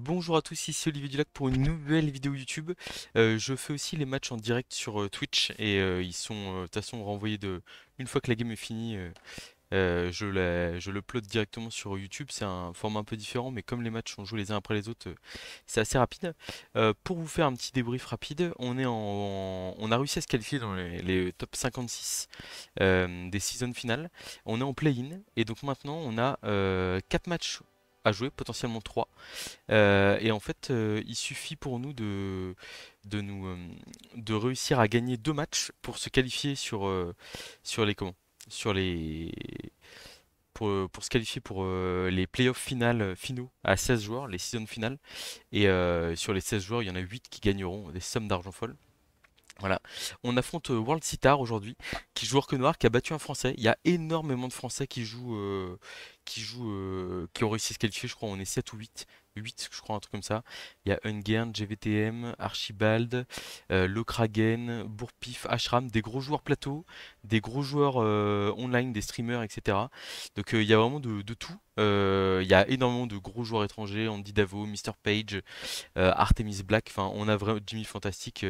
Bonjour à tous, ici Olivier Dulac pour une nouvelle vidéo YouTube. Je fais aussi les matchs en direct sur Twitch et ils sont de toute façon renvoyés une fois que la game est finie. Je l'upload directement sur YouTube. C'est un format un peu différent, mais comme les matchs sont joués les uns après les autres, c'est assez rapide. Pour vous faire un petit débrief rapide, on a réussi à se qualifier dans les top 56 des seasons finales. On est en play-in et donc maintenant on a 4 matchs à jouer, potentiellement 3. Et en fait, il suffit pour nous de nous de réussir à gagner 2 matchs pour se qualifier sur les comment? Sur les pour se qualifier pour les playoffs finaux à 16 joueurs, les seasons finales. Et sur les 16 joueurs, il y en a 8 qui gagneront des sommes d'argent folles. Voilà. On affronte World Citar aujourd'hui, qui joue Orque Noir, qui a battu un Français. Il y a énormément de Français qui ont réussi à se qualifier. Je crois on est 7 ou 8. 8, je crois, un truc comme ça. Il y a Ungern, GVTM, Archibald, Lokragen, Bourpif, Ashram, des gros joueurs plateau, des gros joueurs online, des streamers, etc. Donc il y a vraiment de tout. Il y a énormément de gros joueurs étrangers, Andy Davo, Mr. Page, Artemis Black, enfin on a vraiment Jimmy Fantastic,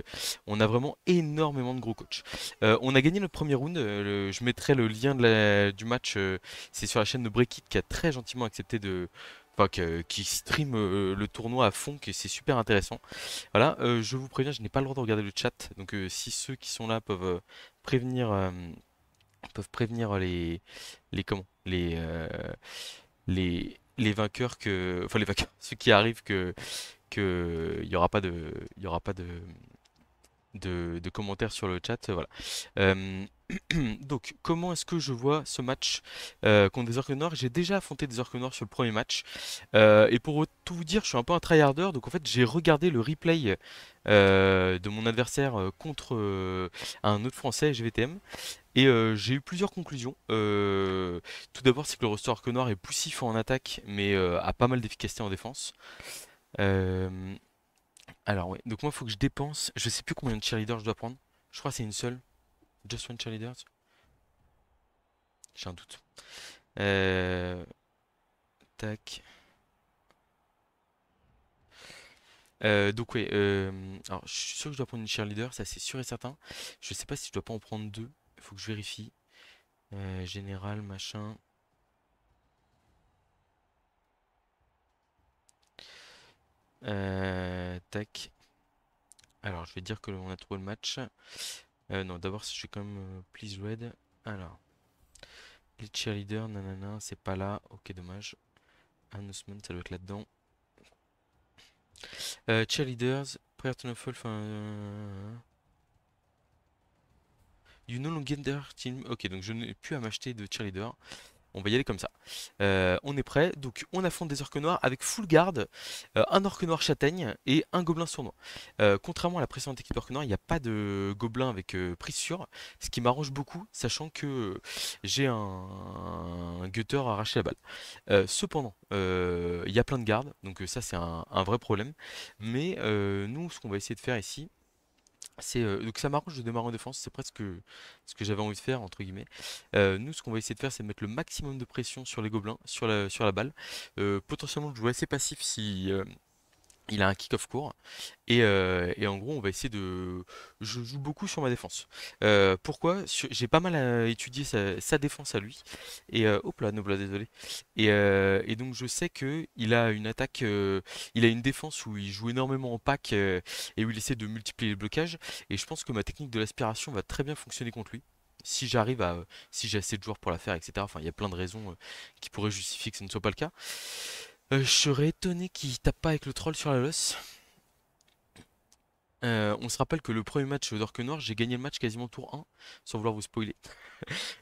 on a vraiment énormément de gros coachs. On a gagné notre premier round, je mettrai le lien du match, c'est sur la chaîne de Breakit qui a très gentiment accepté enfin, qui stream le tournoi à fond, que c'est super intéressant. Voilà, je vous préviens, je n'ai pas le droit de regarder le chat, donc si ceux qui sont là prévenir, euh, peuvent prévenir les comment, les vainqueurs enfin les vainqueurs, ceux qui arrivent que il y aura pas de commentaires sur le chat, voilà. Euh, donc, comment est-ce que je vois ce match contre des Orques Noirs? J'ai déjà affronté des Orques Noirs sur le premier match. Et pour tout vous dire, je suis un peu un tryharder, donc en fait, j'ai regardé le replay de mon adversaire contre un autre Français, GVTM, et j'ai eu plusieurs conclusions. Tout d'abord, c'est que le roster Orque Noir est poussif en attaque, mais a pas mal d'efficacité en défense. Euh, alors ouais, donc moi il faut que je dépense, je sais plus combien de cheerleaders je dois prendre. Je crois que c'est une seule. Just one cheerleader. J'ai un doute. Euh, tac. Donc ouais, alors je suis sûr que je dois prendre une cheerleader, ça c'est sûr et certain. Je sais pas si je dois pas en prendre deux. Il faut que je vérifie. Général, machin. Tac. Alors je vais dire que on a trouvé le match. Non, d'abord je vais quand même please red. Alors, les cheerleaders, nanana, c'est pas là. Ok, dommage. Announcement, ça doit être là-dedans. Cheerleaders, prior to fall, enfin. You no longer team. Ok, donc je n'ai plus à m'acheter de cheerleader. On va y aller comme ça. On est prêt. Donc on affronte des orques noirs avec full garde, un orque noir châtaigne et un gobelin sournois. Contrairement à la précédente équipe orque noir, il n'y a pas de gobelin avec prise sûre, ce qui m'arrange beaucoup, sachant que j'ai un gutter à arracher la balle. Cependant, il y a plein de gardes, donc ça c'est un vrai problème. Mais nous, ce qu'on va essayer de faire ici, donc ça m'arrange de démarrer en défense, c'est presque ce que j'avais envie de faire entre guillemets. Nous, ce qu'on va essayer de faire, c'est de mettre le maximum de pression sur les gobelins, sur la balle. Potentiellement de jouer assez passif si il a un kick-off court. Et en gros, on va essayer de. Je joue beaucoup sur ma défense. Pourquoi? J'ai pas mal étudié sa défense à lui. Et hop là, Nobla, désolé. Et donc je sais que il a une attaque, il a une défense où il joue énormément en pack et où il essaie de multiplier les blocages. Et je pense que ma technique de l'aspiration va très bien fonctionner contre lui. Si j'ai assez de joueurs pour la faire, etc. Enfin, il y a plein de raisons qui pourraient justifier que ce ne soit pas le cas. Je serais étonné qu'il tape pas avec le troll sur la loss. On se rappelle que le premier match d'Orque Noir, j'ai gagné le match quasiment tour 1, sans vouloir vous spoiler.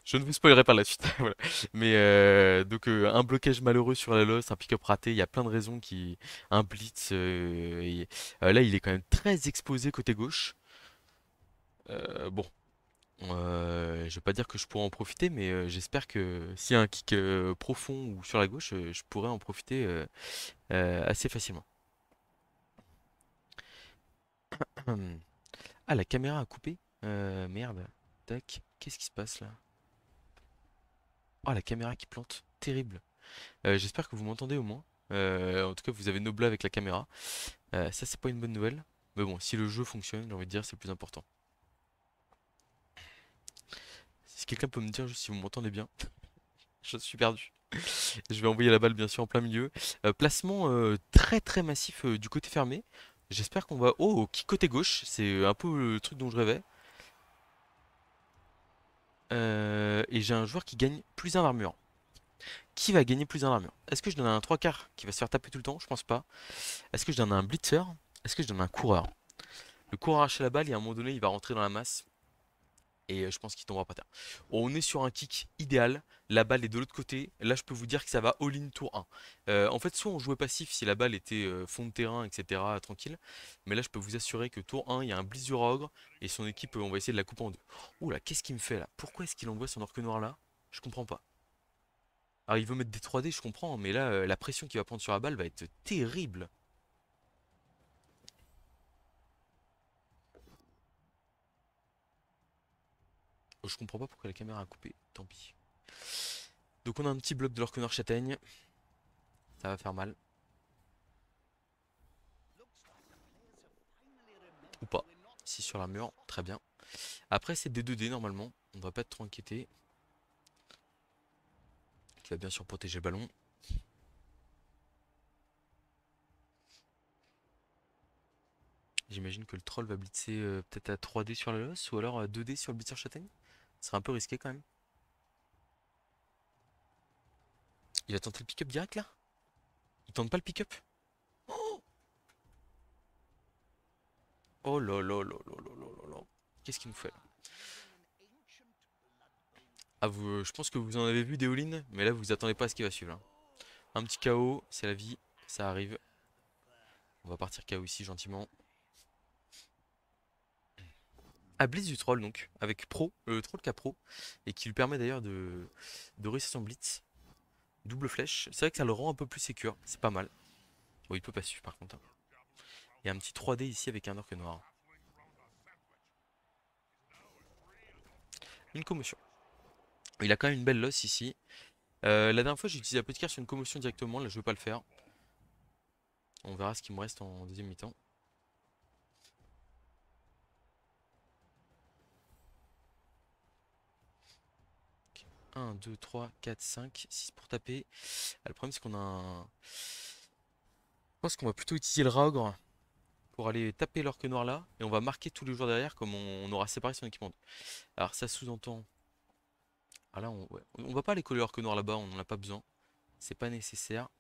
Je ne vous spoilerai pas la suite. Voilà. Mais donc un blocage malheureux sur la loss, un pick-up raté, il y a plein de raisons qui. Un blitz. Là, il est quand même très exposé côté gauche. Bon, je vais pas dire que je pourrais en profiter, mais j'espère que s'il y a un kick profond ou sur la gauche, je pourrais en profiter assez facilement. Ah, la caméra a coupé? Merde. Tac. Qu'est-ce qui se passe là? Oh, la caméra qui plante. Terrible. J'espère que vous m'entendez au moins. En tout cas, vous avez Nobla avec la caméra. Ça, c'est pas une bonne nouvelle. Mais bon, si le jeu fonctionne, j'ai envie de dire, c'est le plus important. Si quelqu'un peut me dire juste si vous m'entendez bien, je suis perdu. Je vais envoyer la balle, bien sûr, en plein milieu. Placement très très massif du côté fermé. J'espère qu'on va... Oh, qui côté gauche? C'est un peu le truc dont je rêvais. Et j'ai un joueur qui gagne plus un armure. Qui va gagner plus un armure? Est-ce que je donne un 3 quarts qui va se faire taper tout le temps? Je pense pas. Est-ce que je donne un blitzer? Est-ce que je donne un coureur? Le coureur arrache la balle et à un moment donné, il va rentrer dans la masse. Et je pense qu'il tombera pas terre. On est sur un kick idéal. La balle est de l'autre côté. Là, je peux vous dire que ça va all-in tour 1. En fait, soit on jouait passif si la balle était fond de terrain, etc. Tranquille. Mais là, je peux vous assurer que tour 1, il y a un Blizz Ogre. Et son équipe, on va essayer de la couper en deux. Ouh là, qu'est-ce qu'il me fait là? Pourquoi est-ce qu'il envoie son orque noir là? Je comprends pas. Alors, il veut mettre des 3D, je comprends. Mais là, la pression qu'il va prendre sur la balle va être terrible. Oh, je comprends pas pourquoi la caméra a coupé. Tant pis. Donc, on a un petit bloc de l'orque noir châtaigne. Ça va faire mal. Ou pas. Si sur la mur, très bien. Après, c'est des 2D normalement. On ne va pas être trop inquiété. Qui va bien sûr protéger le ballon. J'imagine que le troll va blitzer peut-être à 3D sur la loss ou alors à 2D sur le blitzer châtaigne. Ce serait un peu risqué quand même. Il va tenter le pick-up direct là? Il tente pas le pick-up? Oh là là là là là là là là. Qu'est-ce qu'il nous fait là? Ah, vous, je pense que vous en avez vu des all mais là vous attendez pas à ce qui va suivre, hein. Un petit KO, c'est la vie, ça arrive. On va partir KO ici gentiment. Ah, blitz du troll donc, avec Pro, le troll qui a Pro, et qui lui permet d'ailleurs de réussir son blitz. Double flèche, c'est vrai que ça le rend un peu plus sécure, c'est pas mal. Bon, il peut pas suivre par contre, hein. Il y a un petit 3D ici avec un orque noir. Une commotion. Il a quand même une belle loss ici. La dernière fois j'ai utilisé la petite carte sur une commotion directement, là je vais pas le faire. On verra ce qu'il me reste en deuxième mi-temps. Ok. 1, 2, 3, 4, 5, 6 pour taper. Ah, le problème c'est qu'on a un... Je pense qu'on va plutôt utiliser le Raogre pour aller taper l'orque noir là. Et on va marquer tous les joueurs derrière comme on aura séparé son équipement. Alors ça sous-entend... Ah là ouais. On va pas aller coller l'orque noir là-bas, on en a pas besoin. C'est pas nécessaire.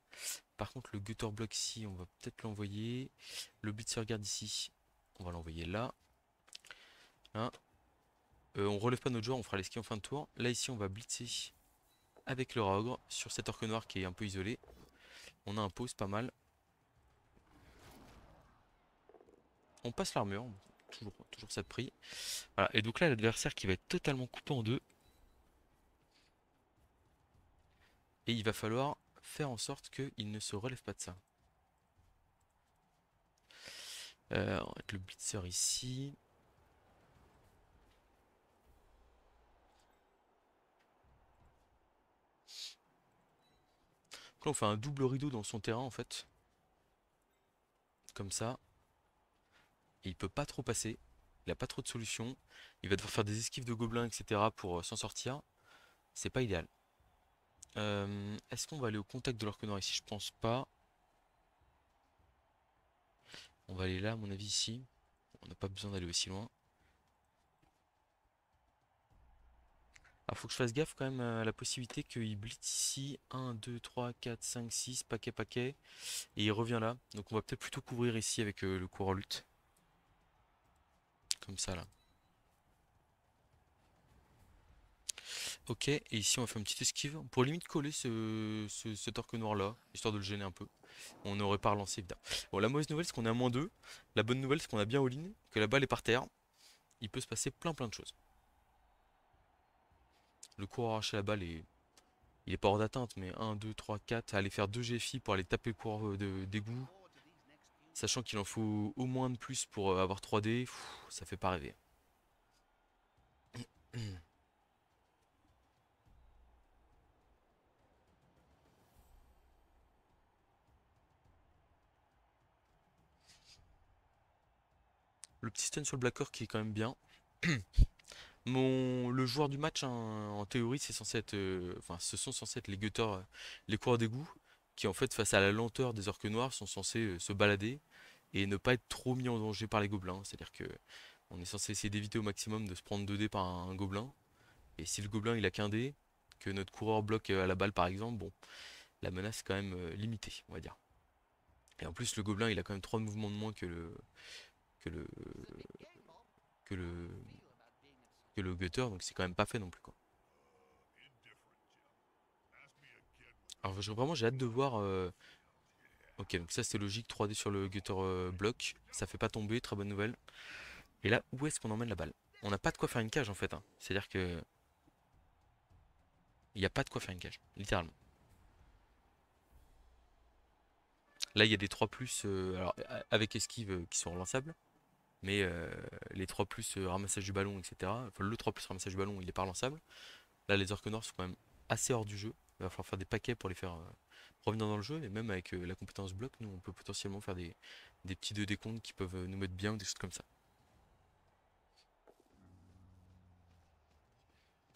Par contre, le gutter block ici, on va peut-être l'envoyer. Le blitzer garde ici, on va l'envoyer là. Hein. On relève pas notre joueur, on fera les skis en fin de tour. Là, ici, on va blitzer avec le Raogre sur cet orque noir qui est un peu isolé. On a un pause pas mal. On passe l'armure, toujours ça de prix. Voilà. Et donc là, l'adversaire qui va être totalement coupé en deux. Et il va falloir faire en sorte qu'il ne se relève pas de ça. On va mettre le blitzer ici. Donc là, on fait un double rideau dans son terrain en fait. Comme ça. Et il peut pas trop passer. Il a pas trop de solutions. Il va devoir faire des esquives de gobelins, etc. pour s'en sortir. C'est pas idéal. Est-ce qu'on va aller au contact de l'orque noir ici? Je pense pas. On va aller là, à mon avis, ici. On n'a pas besoin d'aller aussi loin. Ah, faut que je fasse gaffe quand même à la possibilité qu'il blitz ici. 1, 2, 3, 4, 5, 6, paquet, paquet. Et il revient là. Donc on va peut-être plutôt couvrir ici avec le coureur lutte. Comme ça là. Ok, et ici on va faire une petite esquive. On pourrait limite coller cet orque noir là, histoire de le gêner un peu. On n'aurait pas relancé évidemment. Bon, la mauvaise nouvelle c'est qu'on est à -2. La bonne nouvelle c'est qu'on a bien all-in, que la balle est par terre. Il peut se passer plein de choses. Le coureur arraché la balle est... Il est pas hors d'atteinte, mais 1, 2, 3, 4. Aller faire 2 GFI pour aller taper le coureur d'égout. Sachant qu'il en faut au moins de plus pour avoir 3D, ça fait pas rêver. Le petit stun sur le Black Orc qui est quand même bien. Le joueur du match, hein, en théorie, c'est censé être, enfin, ce sont censés être les gutters, les coureurs d'égout, qui en fait, face à la lenteur des orques noirs, sont censés se balader et ne pas être trop mis en danger par les gobelins. C'est-à-dire que on est censé essayer d'éviter au maximum de se prendre 2 dés par un gobelin. Et si le gobelin il a qu'un dé, que notre coureur bloque à la balle par exemple, bon, la menace est quand même limitée, on va dire. Et en plus, le gobelin il a quand même 3 mouvements de moins que le, que le, que le gutter, donc c'est quand même pas fait non plus, quoi. Alors vraiment j'ai hâte de voir. Ok, donc ça c'est logique, 3D sur le gutter bloc, ça fait pas tomber, très bonne nouvelle. Et là, où est-ce qu'on emmène la balle? On n'a pas de quoi faire une cage en fait, hein. C'est-à-dire que il n'y a pas de quoi faire une cage, littéralement. Là il y a des 3 plus alors, avec esquive qui sont relançables, mais les 3 plus ramassage du ballon, etc. Enfin le 3 plus ramassage du ballon il est pas relançable. Là les orques noirs sont quand même assez hors du jeu. Il va falloir faire des paquets pour les faire revenir dans le jeu. Et même avec la compétence bloc, nous on peut potentiellement faire des petits 2 décomptes qui peuvent nous mettre bien ou des choses comme ça.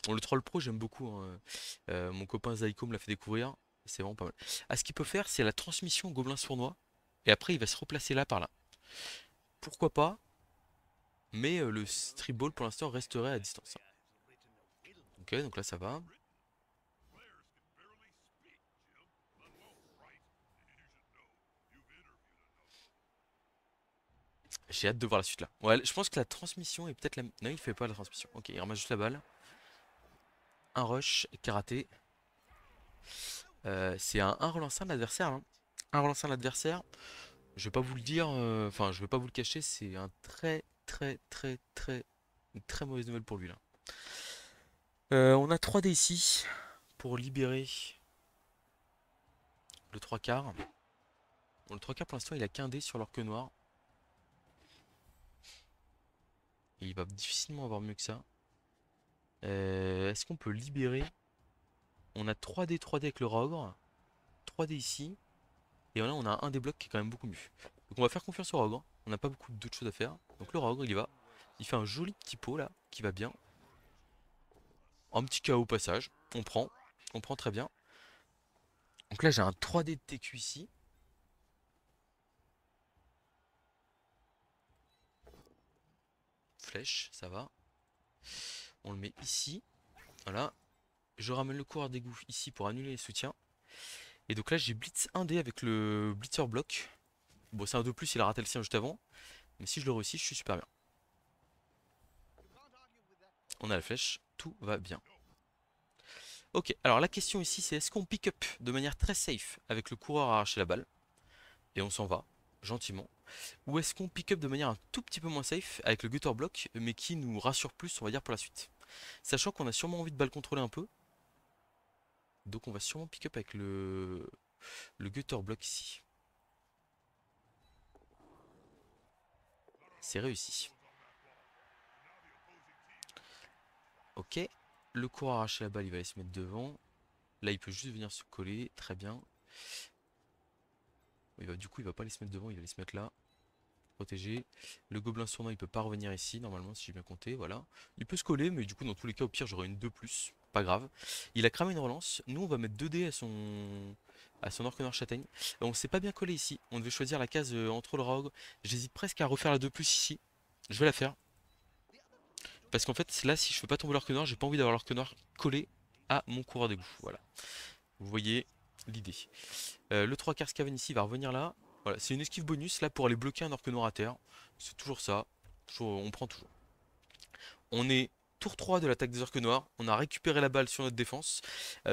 Bon, le troll pro j'aime beaucoup, hein. Mon copain Zyko me l'a fait découvrir. C'est vraiment pas mal. Ah, ce qu'il peut faire c'est la transmission au gobelin sournois. Et après il va se replacer là par là. Pourquoi pas? Mais le strip ball pour l'instant resterait à distance, hein. Ok, donc là ça va. J'ai hâte de voir la suite là. Ouais, je pense que la transmission est peut-être la. Non, il fait pas la transmission. Ok, il ramasse juste la balle. Un rush, karaté. C'est un relançant de l'adversaire, hein. Un relançant de l'adversaire. Je vais pas vous le dire, enfin, je vais pas vous le cacher, c'est un une très mauvaise nouvelle pour lui là. On a 3 dés ici pour libérer le 3 quarts. Bon, le 3 quarts pour l'instant il a qu'un dé sur l'orque noir. Et il va difficilement avoir mieux que ça. Est-ce qu'on peut libérer? On a 3 dés avec le Rogre. 3 dés ici. Et là, on a un des blocs qui est quand même beaucoup mieux. Donc on va faire confiance au Rogre. On n'a pas beaucoup d'autres choses à faire. Donc le Rogre, il y va. Il fait un joli petit pot là, qui va bien. Un petit KO au passage. On prend. On prend très bien. Donc là, j'ai un 3D de TQ ici. Flèche, ça va. On le met ici. Voilà. Je ramène le coureur d'égout ici pour annuler les soutiens. Et donc là, j'ai blitz 1D avec le blitzer bloc. Bon, c'est un 2+, il a raté le sien juste avant. Mais si je le réussis, je suis super bien. On a la flèche, tout va bien. Ok, alors la question ici, c'est est-ce qu'on pick up de manière très safe avec le coureur à arracher la balle et on s'en va, gentiment, ou est-ce qu'on pick up de manière un tout petit peu moins safe avec le gutter block, mais qui nous rassure plus, on va dire, pour la suite. Sachant qu'on a sûrement envie de balle contrôler un peu, donc on va sûrement pick up avec le gutter block ici. C'est réussi. Ok, le coureur à arracher la balle, il va aller se mettre devant. Là, il peut juste venir se coller, très bien. Du coup, il va pas aller se mettre devant, il va aller se mettre là. Protégé. Le gobelin sournois, il peut pas revenir ici, normalement, si j'ai bien compté, voilà. Il peut se coller, mais du coup, dans tous les cas, au pire, j'aurai une 2+, pas grave. Il a cramé une relance. Nous, on va mettre 2 dés à son orque noir châtaigne. On s'est pas bien collé ici. On devait choisir la case entre le rogue. J'hésite presque à refaire la 2+ ici. Je vais la faire. Parce qu'en fait, là, si je fais pas tomber l'orque noir, j'ai pas envie d'avoir l'orque noir collé à mon coureur d'égout. Voilà. Vous voyez l'idée. Le 3 quarts Scaven ici va revenir là. Voilà, c'est une esquive bonus là pour aller bloquer un orque noir à terre. C'est toujours ça. On prend toujours. On est tour 3 de l'attaque des orques noirs. On a récupéré la balle sur notre défense.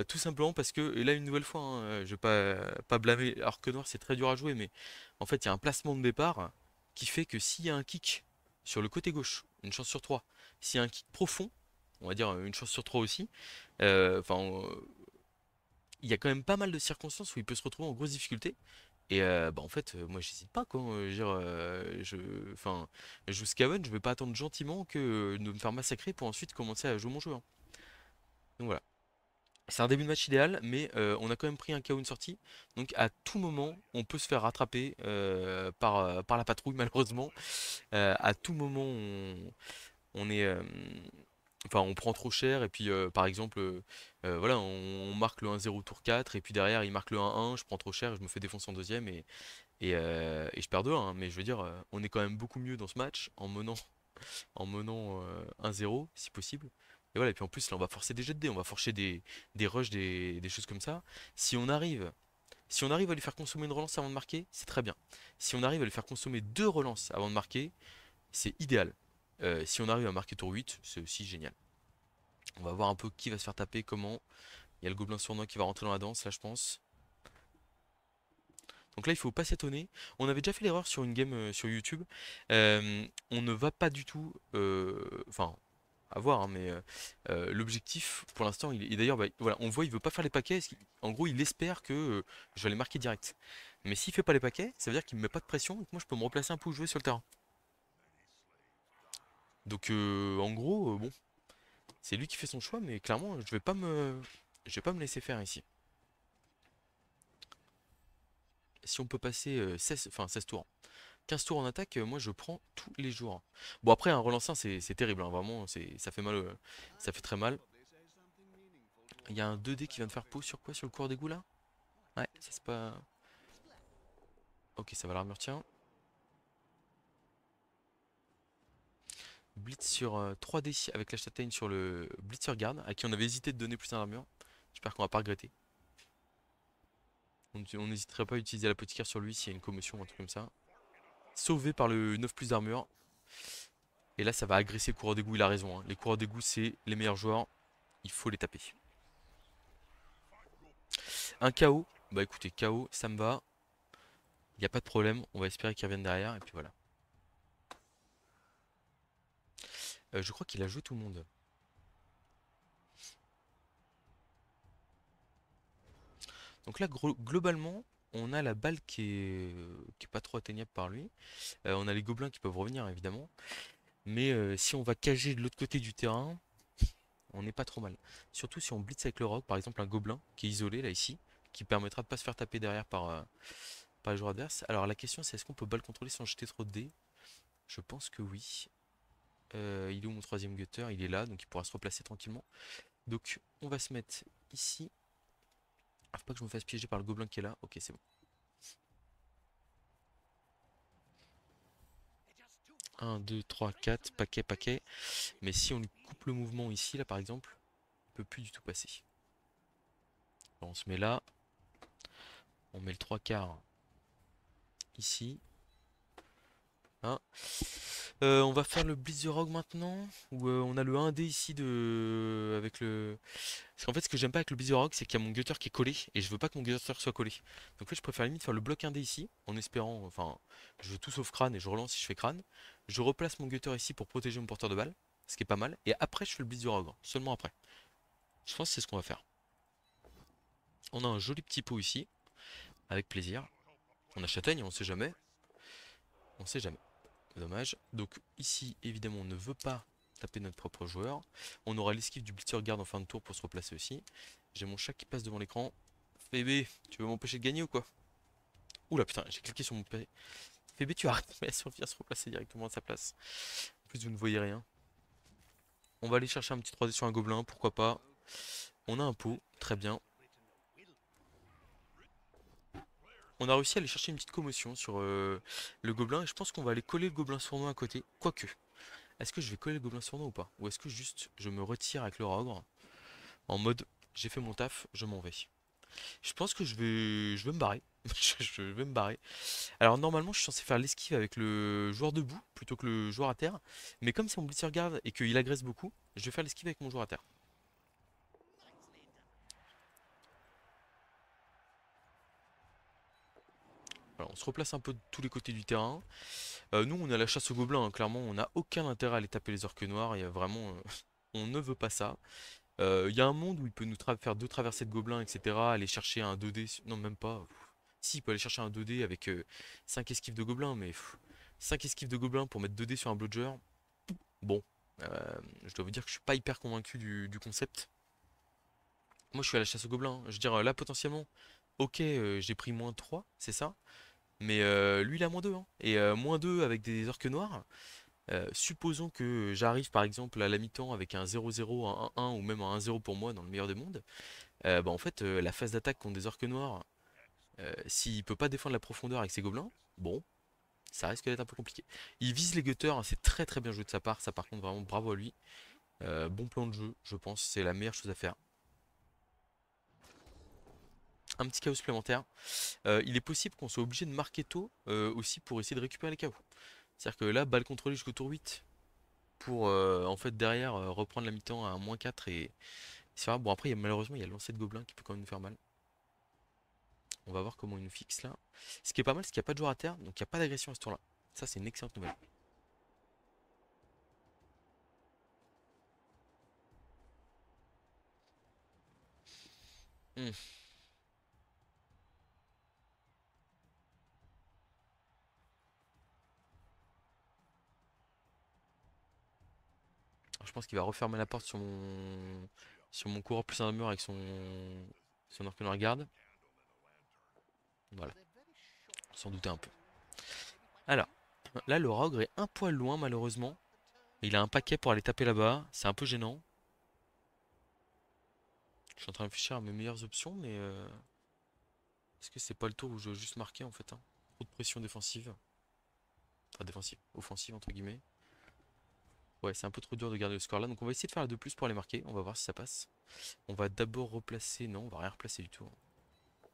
Tout simplement parce que, et là une nouvelle fois, hein, je vais pas blâmer orque noir, c'est très dur à jouer, mais en fait il y a un placement de départ qui fait que s'il y a un kick sur le côté gauche, une chance sur 3. S'il y a un kick profond, on va dire une chance sur 3 aussi. Enfin, il y a quand même pas mal de circonstances où il peut se retrouver en grosse difficulté. Et en fait, moi j'hésite pas quoi, hein. Je veux dire, enfin, je joue Scaven, je vais pas attendre gentiment que de me faire massacrer pour ensuite commencer à jouer mon jeu, hein. Donc voilà. C'est un début de match idéal, mais on a quand même pris un KO une sortie. Donc à tout moment, on peut se faire rattraper par la patrouille, malheureusement. À tout moment, on est, enfin, on prend trop cher. Et puis, par exemple, voilà, on marque le 1-0 tour 4. Et puis derrière, il marque le 1-1. Je prends trop cher, je me fais défoncer en deuxième. Et je perds 2-1. Mais je veux dire, on est quand même beaucoup mieux dans ce match en menant 1-0 si possible. Et voilà, et puis en plus là on va forcer des jets de dés, on va forcer des rushs, des choses comme ça. Si on arrive, si on arrive à lui faire consommer une relance avant de marquer, c'est très bien. Si on arrive à lui faire consommer deux relances avant de marquer, c'est idéal. Si on arrive à marquer tour 8, c'est aussi génial. On va voir un peu qui va se faire taper, comment. Il y a le gobelin sournois qui va rentrer dans la danse là je pense. Donc là il faut pas s'étonner. On avait déjà fait l'erreur sur une game sur YouTube. On ne va pas du tout. Enfin, à voir, hein, mais l'objectif pour l'instant, et d'ailleurs, bah, voilà, on voit, il veut pas faire les paquets. En gros, il espère que je vais les marquer direct. Mais s'il fait pas les paquets, ça veut dire qu'il me met pas de pression et que moi je peux me replacer un peu où jouer sur le terrain. Donc en gros, bon, c'est lui qui fait son choix, mais clairement, je vais pas me laisser faire ici. Si on peut passer 16, enfin 16 tours, 15 tours en attaque, moi je prends tous les jours. Bon après un relanceur c'est terrible, hein, vraiment, ça fait mal, ça fait très mal. Il y a un 2D qui vient de faire pause sur quoi? Sur le cours d'égout là? Ouais, ça c'est pas. Ok, ça va, l'armure tient. Blitz sur 3D avec la châtaigne sur le Blitzer Guard, à qui on avait hésité de donner plus d'armure. J'espère qu'on va pas regretter. On n'hésiterait pas à utiliser l'apothicaire sur lui s'il y a une commotion ou un truc comme ça. Sauvé par le 9 plus d'armure. Et là, ça va agresser le coureur d'égout, il a raison, hein. Les coureurs d'égout, c'est les meilleurs joueurs. Il faut les taper. Un KO. Bah écoutez, KO, ça me va. Il n'y a pas de problème. On va espérer qu'il revienne derrière. Et puis voilà. Je crois qu'il a joué tout le monde. Donc là, globalement, on a la balle qui est pas trop atteignable par lui. On a les gobelins qui peuvent revenir, évidemment. Mais si on va cager de l'autre côté du terrain, on n'est pas trop mal. Surtout si on blitz avec le rogue, par exemple un gobelin qui est isolé, là, ici, qui permettra de pas se faire taper derrière par les joueurs adverses. Alors la question, c'est est-ce qu'on peut balle contrôler sans jeter trop de dés? Je pense que oui. Il est où mon troisième gutter? Il est là, donc il pourra se replacer tranquillement. Donc on va se mettre ici. Ah, faut pas que je me fasse piéger par le gobelin qui est là. Ok, c'est bon. 1, 2, 3, 4, paquet, paquet. Mais si on lui coupe le mouvement ici, là par exemple, il peut plus du tout passer. Alors, on se met là, on met le 3 quarts ici. Hein. On va faire le Blizzrock maintenant, où on a le 1D ici avec le. Parce qu'en fait, ce que j'aime pas avec le Blizzrock, c'est qu'il y a mon gutter qui est collé, et je veux pas que mon gutter soit collé. Donc en fait, je préfère limite faire le bloc 1D ici, en espérant, enfin, je veux tout sauf crâne, et je relance si je fais crâne. Je replace mon gutter ici pour protéger mon porteur de balle, ce qui est pas mal, et après je fais le Blizzrock, seulement après. Je pense que c'est ce qu'on va faire. On a un joli petit pot ici, avec plaisir. On a châtaigne, on sait jamais. On sait jamais. Dommage. Donc ici, évidemment, on ne veut pas taper notre propre joueur. On aura l'esquive du Blitzer Guard en fin de tour pour se replacer aussi. J'ai mon chat qui passe devant l'écran. Fébé, tu veux m'empêcher de gagner ou quoi? Oula putain, j'ai cliqué sur mon P. Fébé, tu arrêtes, mais si on vient se replacer directement à sa place. En plus, vous ne voyez rien. On va aller chercher un petit 3D sur un gobelin, pourquoi pas. On a un pot, très bien. On a réussi à aller chercher une petite commotion sur le gobelin. Et je pense qu'on va aller coller le gobelin sournois à côté. Quoique. Est-ce que je vais coller le gobelin sournois ou pas? Ou est-ce que juste je me retire avec le ogre en mode j'ai fait mon taf, je m'en vais. Je pense que je vais me barrer. Je vais me barrer. Alors normalement je suis censé faire l'esquive avec le joueur debout plutôt que le joueur à terre. Mais comme c'est mon blitzer guard et qu'il agresse beaucoup, je vais faire l'esquive avec mon joueur à terre. Voilà, on se replace un peu de tous les côtés du terrain. Nous on a la chasse aux gobelins, hein. Clairement on n'a aucun intérêt à aller taper les orques noirs. Il y a vraiment, on ne veut pas ça. Il y a un monde où il peut nous faire deux traversées de gobelins, etc. Aller chercher un 2D. Non, même pas. Si, il peut aller chercher un 2D avec 5 esquives de gobelins, mais 5 esquives de gobelins pour mettre 2D sur un bludger. Bon, je dois vous dire que je suis pas hyper convaincu du concept. Moi je suis à la chasse aux gobelins, hein. Je veux dire, là potentiellement, ok, j'ai pris -3, c'est ça. Mais lui il a -2, hein. Et -2 avec des orques noirs. Supposons que j'arrive par exemple à la mi-temps avec un 0-0, un 1-1 ou même un 1-0 pour moi dans le meilleur des mondes. Bah en fait la phase d'attaque contre des orques noirs, s'il peut pas défendre la profondeur avec ses gobelins, bon, ça risque d'être un peu compliqué. Il vise les gutters, hein, c'est très très bien joué de sa part, ça par contre vraiment bravo à lui. Bon plan de jeu, je pense, c'est la meilleure chose à faire. Un petit chaos supplémentaire. Il est possible qu'on soit obligé de marquer tôt aussi pour essayer de récupérer les chaos. C'est-à-dire que là, balle contrôlée jusqu'au tour 8 pour en fait derrière reprendre la mi-temps à un -4 et c'est vrai. Bon après malheureusement il y a le lancer de gobelin qui peut quand même nous faire mal. On va voir comment il nous fixe là. Ce qui est pas mal, c'est qu'il n'y a pas de joueur à terre, donc il n'y a pas d'agression à ce tour-là. Ça c'est une excellente nouvelle. Hmm. Alors, je pense qu'il va refermer la porte sur mon coureur plus un mur avec son arc noir garde. Voilà, sans douter un peu. Alors, là le Rogre est un poil loin malheureusement. Il a un paquet pour aller taper là-bas, c'est un peu gênant. Je suis en train de réfléchir à mes meilleures options, mais est-ce que c'est pas le tour où je dois juste marquer en fait, hein. Trop de pression défensive. Enfin défensive, offensive entre guillemets. Ouais, c'est un peu trop dur de garder le score là, donc on va essayer de faire la 2 plus pour aller marquer, on va voir si ça passe. On va d'abord replacer, non, on va rien replacer du tout, hein.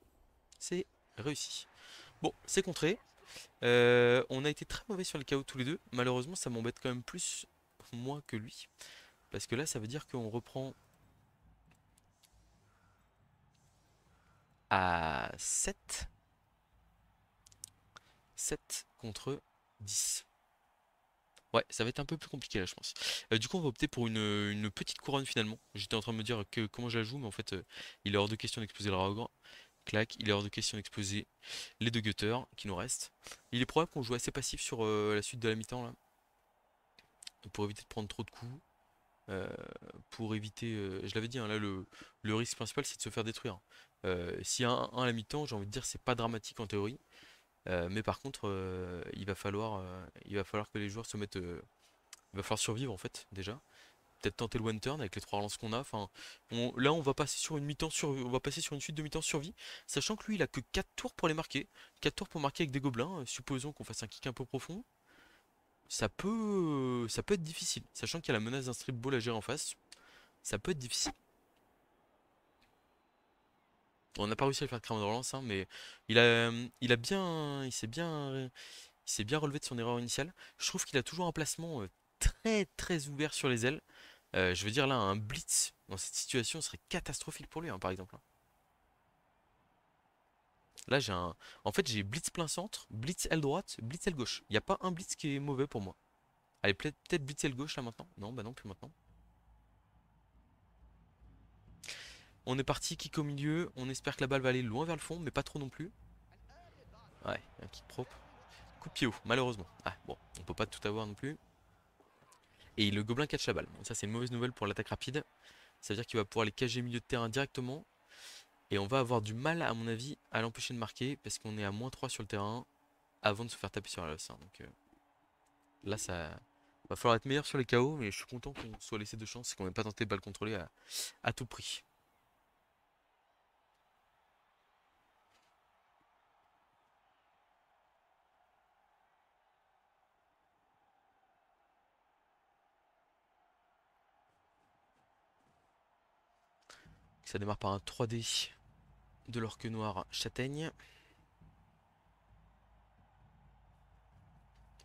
C'est réussi. Bon, c'est contré. On a été très mauvais sur les KO tous les deux. Malheureusement, ça m'embête quand même plus moi que lui. Parce que là, ça veut dire qu'on reprend à 7 contre 10. Ouais, ça va être un peu plus compliqué là, je pense. Du coup, on va opter pour une petite couronne finalement. J'étais en train de me dire que comment je la joue, mais en fait, il est hors de question d'exploser le Raogre. Clac, il est hors de question d'exploser les deux gutters qui nous restent. Il est probable qu'on joue assez passif sur la suite de la mi-temps là, pour éviter de prendre trop de coups. euh, pour éviter, je l'avais dit, hein, là le risque principal c'est de se faire détruire. S'il y a un 1 à la mi-temps, j'ai envie de dire c'est pas dramatique en théorie. Mais par contre, il va falloir que les joueurs se mettent. Il va falloir survivre en fait déjà. Peut-être tenter le one turn avec les trois relances qu'on a. Enfin, là on va passer sur une mi-temps on va passer sur une suite de mi-temps survie, sachant que lui il a que 4 tours pour les marquer. 4 tours pour marquer avec des gobelins. Supposons qu'on fasse un kick un peu profond. Ça peut être difficile, sachant qu'il y a la menace d'un strip ball à gérer en face. Ça peut être difficile. On n'a pas réussi à le faire cramer de relance, hein, mais il a bien, il s'est bien relevé de son erreur initiale. Je trouve qu'il a toujours un placement très très ouvert sur les ailes. Je veux dire là, un blitz dans cette situation serait catastrophique pour lui, hein, par exemple, hein. Là, en fait, j'ai blitz plein centre, blitz aile droite, blitz aile gauche. Il n'y a pas un blitz qui est mauvais pour moi. Allez, peut-être blitz aile gauche là maintenant. Non, bah non, plus maintenant. On est parti, kick au milieu. On espère que la balle va aller loin vers le fond, mais pas trop non plus. Ouais, un kick propre. Coup de pied haut, malheureusement. Ah, bon, on peut pas tout avoir non plus. Et le gobelin catch la balle. Donc ça, c'est une mauvaise nouvelle pour l'attaque rapide. Ça veut dire qu'il va pouvoir les cager milieu de terrain directement. Et on va avoir du mal, à mon avis, à l'empêcher de marquer parce qu'on est à -3 sur le terrain avant de se faire taper sur la losse, hein. Donc là, ça va falloir être meilleur sur les KO, mais je suis content qu'on soit laissé de chance et qu'on n'ait pas tenté de balle contrôlée à tout prix. Ça démarre par un 3D de l'orque noir châtaigne.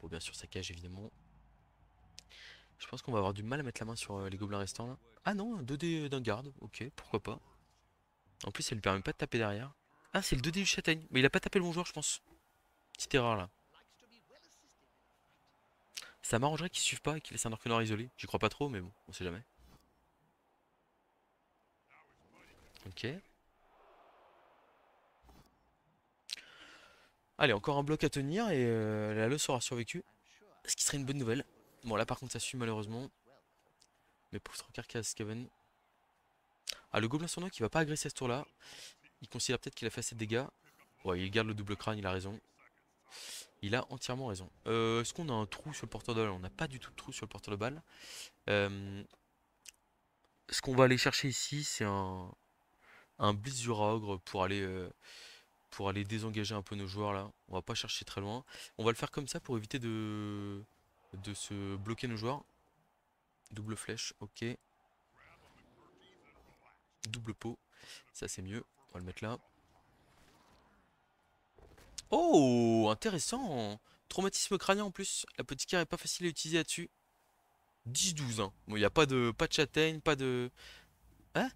Bon, bien sûr, ça cage évidemment. Je pense qu'on va avoir du mal à mettre la main sur les gobelins restants là. Ah non, un 2D d'un garde, ok, pourquoi pas. En plus, ça lui permet pas de taper derrière. Ah, c'est le 2D du châtaigne, mais il a pas tapé le bon joueur, je pense. Petite erreur là. Ça m'arrangerait qu'il suive pas et qu'il laisse un orque noir isolé. J'y crois pas trop, mais bon, on sait jamais. Ok. Allez, encore un bloc à tenir et la LE aura survécu. Ce qui serait une bonne nouvelle. Bon, là par contre, ça suit malheureusement. Mais pauvre Carcass Skaven. Ah, le gobelin sournois qui va pas agresser à ce tour-là. Il considère peut-être qu'il a fait assez de dégâts. Ouais, il garde le double crâne, il a raison. Il a entièrement raison. Est-ce qu'on a un trou sur le porteur de balle? On n'a pas du tout de trou sur le porteur de balle. Euh, Ce qu'on va aller chercher ici, c'est un Blitz du Ogre pour aller désengager un peu nos joueurs là. On va pas chercher très loin. On va le faire comme ça pour éviter de se bloquer nos joueurs. Double flèche, ok. Double pot, ça c'est mieux. On va le mettre là. Oh, intéressant. Traumatisme crânien en plus. La petite carte est pas facile à utiliser là-dessus. 10-12, hein. Bon, il n'y a pas de châtaigne, pas de... Hein?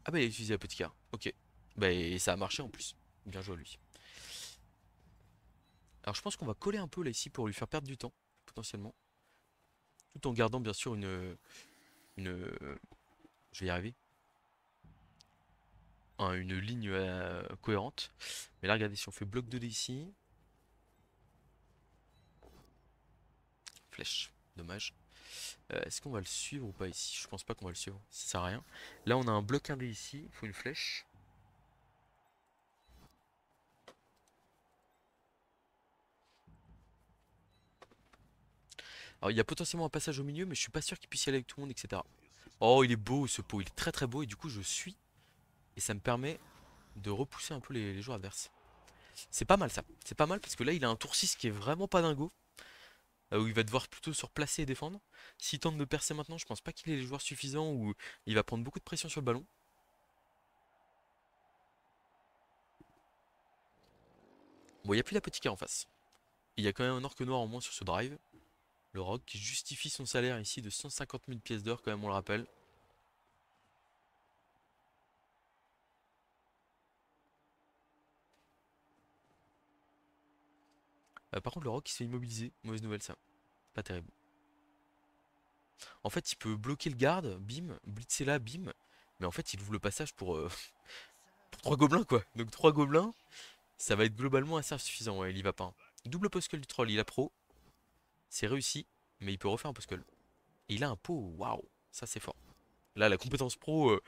Ah bah il a utilisé la petite carte. Ok. Bah et ça a marché en plus. Bien joué à lui. Alors je pense qu'on va coller un peu là ici pour lui faire perdre du temps, potentiellement. Tout en gardant bien sûr une je vais y arriver. Une ligne cohérente. Mais là regardez, si on fait bloc 2D ici. Flèche. Dommage. Est-ce qu'on va le suivre ou pas ici? Je pense pas qu'on va le suivre. Ça sert à rien. Là on a un bloc 1D ici. Il faut une flèche. Alors il y a potentiellement un passage au milieu, mais je suis pas sûr qu'il puisse y aller avec tout le monde, etc. Oh, il est beau ce pot, il est très très beau et du coup je suis et ça me permet de repousser un peu les joueurs adverses. C'est pas mal ça, c'est pas mal parce que là il a un tour 6 qui est vraiment pas dingo, où il va devoir plutôt se replacer et défendre. S'il tente de percer maintenant, je pense pas qu'il ait les joueurs suffisants ou il va prendre beaucoup de pression sur le ballon. Bon, il n'y a plus d'apothicaire en face. Il y a quand même un orque noir en moins sur ce drive. Le rogue qui justifie son salaire ici de 150 000 pièces d'or quand même, on le rappelle. Par contre le rogue qui se fait immobiliser, mauvaise nouvelle ça, pas terrible. En fait, il peut bloquer le garde, bim, blitzer là, bim. Mais en fait, il ouvre le passage pour 3 gobelins, quoi. Donc 3 gobelins, ça va être globalement assez insuffisant. Ouais, il y va pas, hein. Double poskull du troll, il a pro. C'est réussi, mais il peut refaire un poskull. Et il a un pot, waouh, ça c'est fort. Là, la compétence pro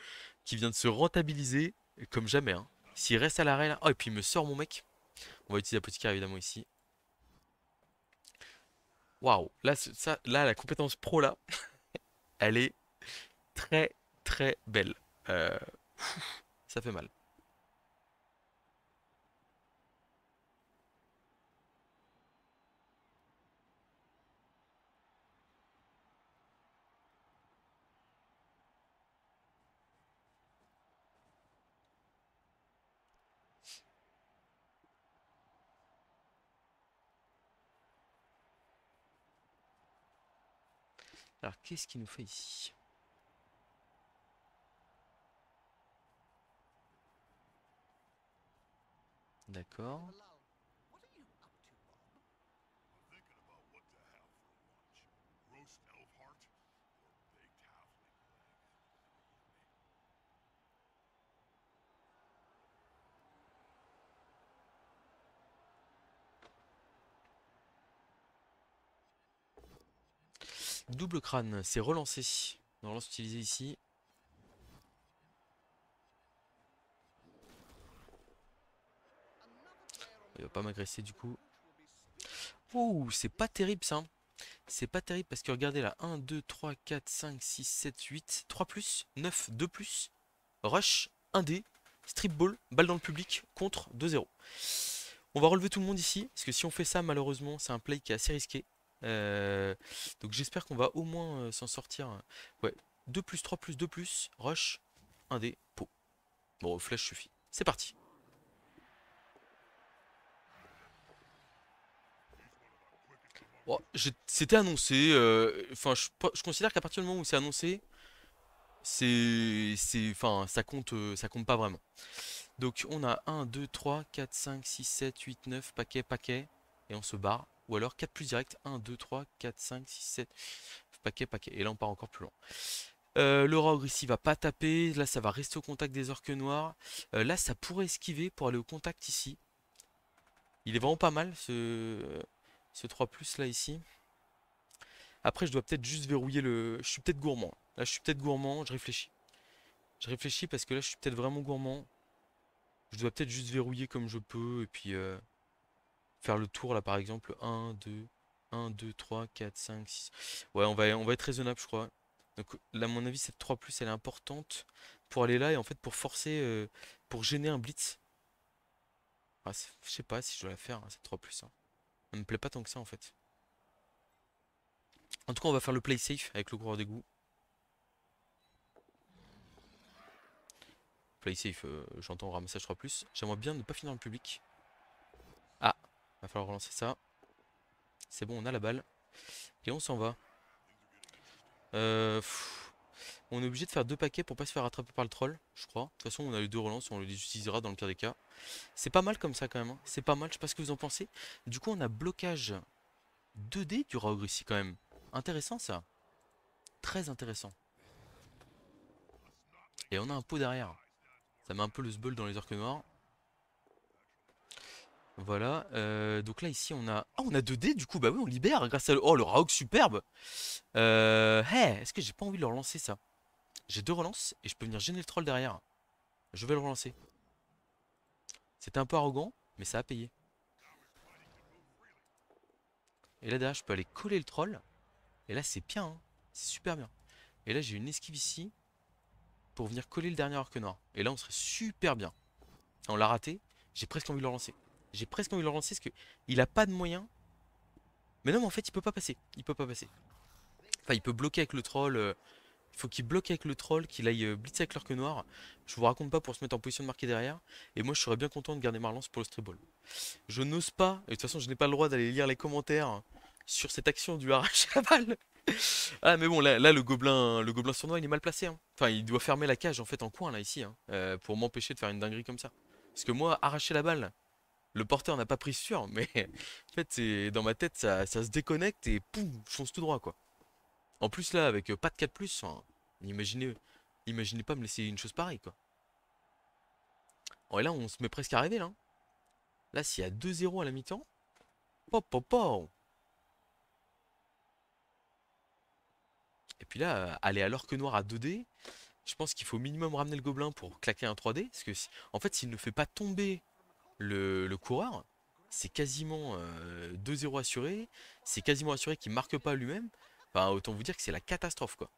qui vient de se rentabiliser comme jamais, hein. S'il reste à l'arrêt là. Oh, et puis il me sort mon mec. On va utiliser l'apothicaire évidemment ici. Waouh, là, là, la compétence pro là, elle est très très belle. Euh, Ça fait mal. Alors, qu'est-ce qu'il nous fait ici? D'accord. Double crâne, c'est relancé. On relance utilisé ici. Il va pas m'agresser du coup. Ouh, c'est pas terrible ça, hein. C'est pas terrible parce que regardez là. 1, 2, 3, 4, 5, 6, 7, 8. 3 plus, 9, 2 plus. Rush, 1 D. Strip ball, balle dans le public, contre 2-0. On va relever tout le monde ici. Parce que si on fait ça, malheureusement, c'est un play qui est assez risqué. Euh, donc j'espère qu'on va au moins s'en sortir. Ouais, 2 plus, 3 plus, 2 plus. Rush, 1 D, pot. Bon, flèche suffit. C'est parti. Bon, c'était annoncé. Enfin, je considère qu'à partir du moment où c'est annoncé, enfin, ça compte pas vraiment. Donc, on a 1, 2, 3, 4, 5, 6, 7, 8, 9, paquet, paquet, et on se barre. Ou alors 4 plus direct, 1, 2, 3, 4, 5, 6, 7, paquet, paquet. Et là, on part encore plus loin. Le rogue ici va pas taper. Là, ça va rester au contact des orques noirs. Là, ça pourrait esquiver pour aller au contact ici. Il est vraiment pas mal ce 3 plus là ici. Après, je dois peut-être juste verrouiller le. Je suis peut-être gourmand. Là, je suis peut-être gourmand, je réfléchis. Je réfléchis parce que là, je suis peut-être vraiment gourmand. Je dois peut-être juste verrouiller comme je peux et puis faire le tour là par exemple. Un, 2, 3, 4, 5, 6. Ouais, on va être raisonnable, je crois. Donc là, à mon avis, cette 3 plus, elle est importante pour aller là et en fait pour forcer, pour gêner un blitz. Ah, je sais pas si je dois la faire, hein, cette 3 plus, hein. Elle me plaît pas tant que ça en fait. En tout cas, on va faire le play safe avec le coureur d'égout. Play safe, j'entends ramassage 3 plus. J'aimerais bien ne pas finir dans le public. Ah, va falloir relancer ça. C'est bon, on a la balle. Et on s'en va. On est obligé de faire deux paquets pour pas se faire rattraper par le troll, je crois. De toute façon, on a les deux relances, on les utilisera dans le pire des cas. C'est pas mal comme ça quand même, hein. C'est pas mal, je sais pas ce que vous en pensez. Du coup, on a blocage 2D du Raogr ici quand même. Intéressant ça. Très intéressant. Et on a un pot derrière. Ça met un peu le sbull dans les orques noirs. Voilà. Donc là, ici, on a... Ah, on a 2D du coup. Bah oui, on libère grâce à... Oh, le Raogr superbe. Hey, est-ce que j'ai pas envie de le relancer ça? J'ai deux relances et je peux venir gêner le troll derrière. Je vais le relancer. C'était un peu arrogant, mais ça a payé. Et là derrière, je peux aller coller le troll. Et là, c'est bien, hein. C'est super bien. Et là, j'ai une esquive ici pour venir coller le dernier arc noir. Et là, on serait super bien. On l'a raté. J'ai presque envie de le relancer. J'ai presque envie de le relancer parce que il a pas de moyen. Mais non, mais en fait, il peut pas passer. Il peut pas passer. Enfin, il peut bloquer avec le troll. Il faut qu'il bloque avec le troll, qu'il aille blitz avec l'arc noir. Je vous raconte pas pour se mettre en position de marquer derrière. Et moi, je serais bien content de garder ma relance pour le stray ball. Je n'ose pas, et de toute façon, je n'ai pas le droit d'aller lire les commentaires sur cette action du arracher la balle. Ah, mais bon, là, le gobelin sournois, il est mal placé, hein. Enfin, il doit fermer la cage en fait en coin là, ici, hein, pour m'empêcher de faire une dinguerie comme ça. Parce que moi, arracher la balle, le porteur n'a pas pris sûr, mais en fait, c'est dans ma tête, ça se déconnecte et poum, je fonce tout droit quoi. En plus, là, avec pas de 4 enfin, imaginez pas me laisser une chose pareille quoi. Oh, et là, on se met presque à rêver là, hein. Là, s'il y a 2-0 à la mi-temps, pop, pop, pop. Et puis là, aller à l'orque noir à 2D, je pense qu'il faut au minimum ramener le gobelin pour claquer un 3D. Parce que, en fait, s'il ne fait pas tomber le coureur, c'est quasiment 2-0 assuré. C'est quasiment assuré qu'il marque pas lui-même. Enfin, autant vous dire que c'est la catastrophe, quoi.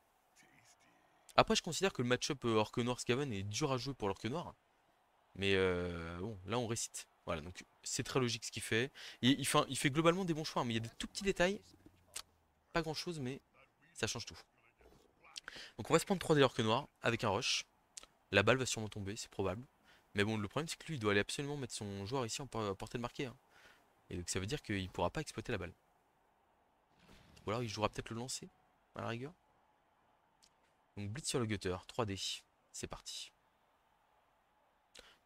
Après, je considère que le match-up orque noir Skaven est dur à jouer pour l'orque noir. Mais bon, là, on récite. Voilà, donc c'est très logique ce qu'il fait. Il fait globalement des bons choix, hein, mais il y a des tout petits détails. Pas grand-chose, mais ça change tout. Donc on va se prendre 3 dés orque noir avec un rush. La balle va sûrement tomber, c'est probable. Mais bon, le problème c'est que lui, il doit aller absolument mettre son joueur ici en portée de marquer, hein. Et donc ça veut dire qu'il pourra pas exploiter la balle. Ou alors il jouera peut-être le lancer, à la rigueur. Donc blitz sur le gutter, 3D. C'est parti.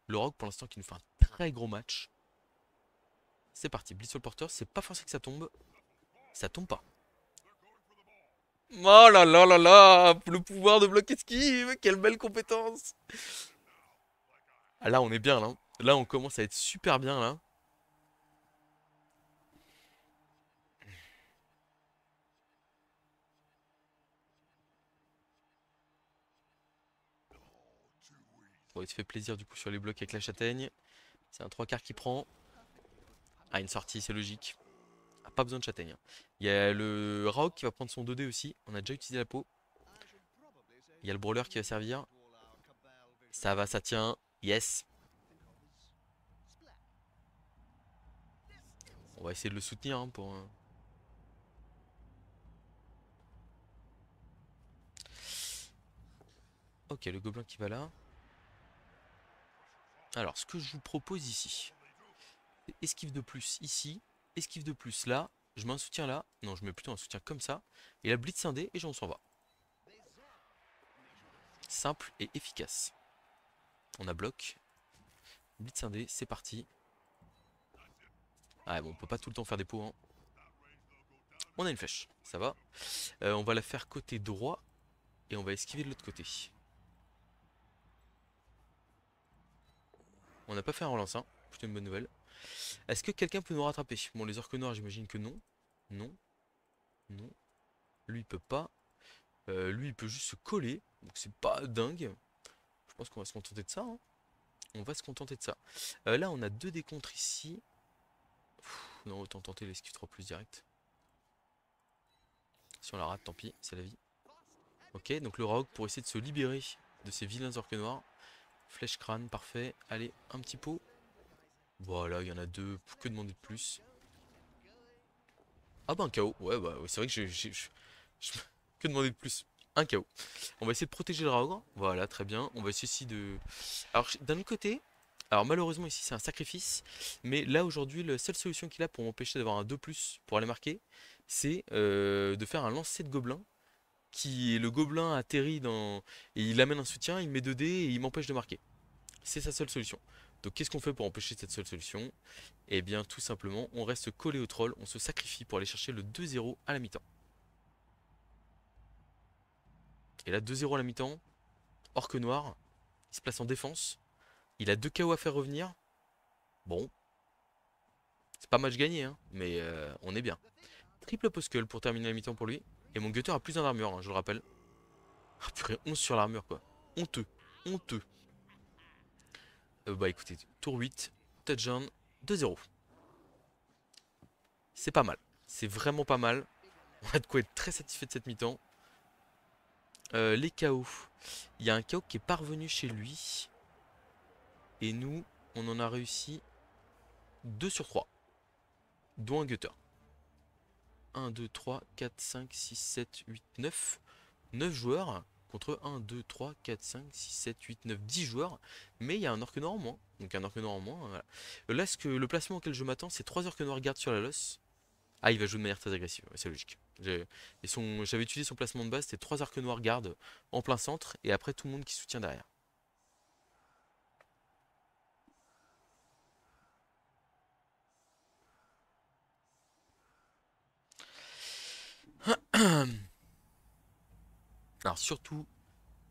Le rogue pour l'instant qui nous fait un très gros match. C'est parti, blitz sur le porteur, c'est pas forcé que ça tombe. Ça tombe pas. Oh là là là là, le pouvoir de bloc esquive, quelle belle compétence. Ah là on est bien là. Là on commence à être super bien là. Bon, il se fait plaisir du coup sur les blocs avec la châtaigne. C'est un 3 quarts qui prend. Ah, une sortie, c'est logique. Ah, pas besoin de châtaigne, hein. Il y a le Rauk qui va prendre son 2D aussi. On a déjà utilisé la peau. Il y a le brawler qui va servir. Ça va, ça tient. Yes. On va essayer de le soutenir, hein, pour. Ok, le gobelin qui va là. Alors, ce que je vous propose ici, c'est esquive de plus ici, esquive de plus là. Je mets un soutien là. Non, je mets plutôt un soutien comme ça. Et la blitz scindée et on s'en va. Simple et efficace. On a bloc. Blitz scindée, c'est parti. Ah bon, on peut pas tout le temps faire des pots, hein. On a une flèche, ça va. On va la faire côté droit et on va esquiver de l'autre côté. On n'a pas fait un relance, hein. Plutôt une bonne nouvelle. Est-ce que quelqu'un peut nous rattraper? Bon, les orques noirs, j'imagine que non. Non. Non. Lui, il peut pas. Lui, il peut juste se coller. Donc c'est pas dingue. Je pense qu'on va se contenter de ça, hein. On va se contenter de ça. Là, on a deux décontres ici. Non, autant tenter l'esquive 3 plus direct. Si on la rate, tant pis, c'est la vie. Ok, donc le Rogue pour essayer de se libérer de ces vilains orques noirs. Flèche crâne, parfait. Allez, un petit pot. Voilà, il y en a deux. Que demander de plus? Ah bah un KO. Ouais, bah ouais, c'est vrai que je- que demander de plus? Un KO. On va essayer de protéger le Rogue. Voilà, très bien. On va essayer aussi de... Alors, d'un autre côté... Alors malheureusement ici c'est un sacrifice, mais là aujourd'hui la seule solution qu'il a pour m'empêcher d'avoir un 2+ pour aller marquer, c'est de faire un lancer de gobelin qui le gobelin atterrit dans et il amène un soutien, il met 2 dés et il m'empêche de marquer. C'est sa seule solution. Donc qu'est-ce qu'on fait pour empêcher cette seule solution? Eh bien tout simplement on reste collé au troll, on se sacrifie pour aller chercher le 2-0 à la mi-temps. Et là 2-0 à la mi-temps, orque noir, il se place en défense, il a 2 KO à faire revenir. Bon, c'est pas match gagné hein, mais on est bien. Triple poskull pour terminer la mi-temps pour lui. Et mon gutter a plus d'un armure, hein, je le rappelle. Ah purée, 11 sur l'armure quoi. Honteux, honteux. Bah écoutez, tour 8, touchdown, 2-0. C'est pas mal. C'est vraiment pas mal. On a de quoi être très satisfait de cette mi-temps. Les KO. Il y a un KO qui est parvenu chez lui. Et nous, on en a réussi 2 sur 3. Dont un gutter. 1, 2, 3, 4, 5, 6, 7, 8, 9. 9 joueurs contre 1, 2, 3, 4, 5, 6, 7, 8, 9, 10 joueurs. Mais il y a un orque noir en moins. Donc un orque noir en moins. Voilà. Là, le placement auquel je m'attends, c'est 3 orques noirs garde sur la loss. Ah, il va jouer de manière très agressive, ouais, c'est logique. J'avais utilisé son placement de base, c'était 3 arcs noirs garde en plein centre, et après tout le monde qui soutient derrière. Alors surtout,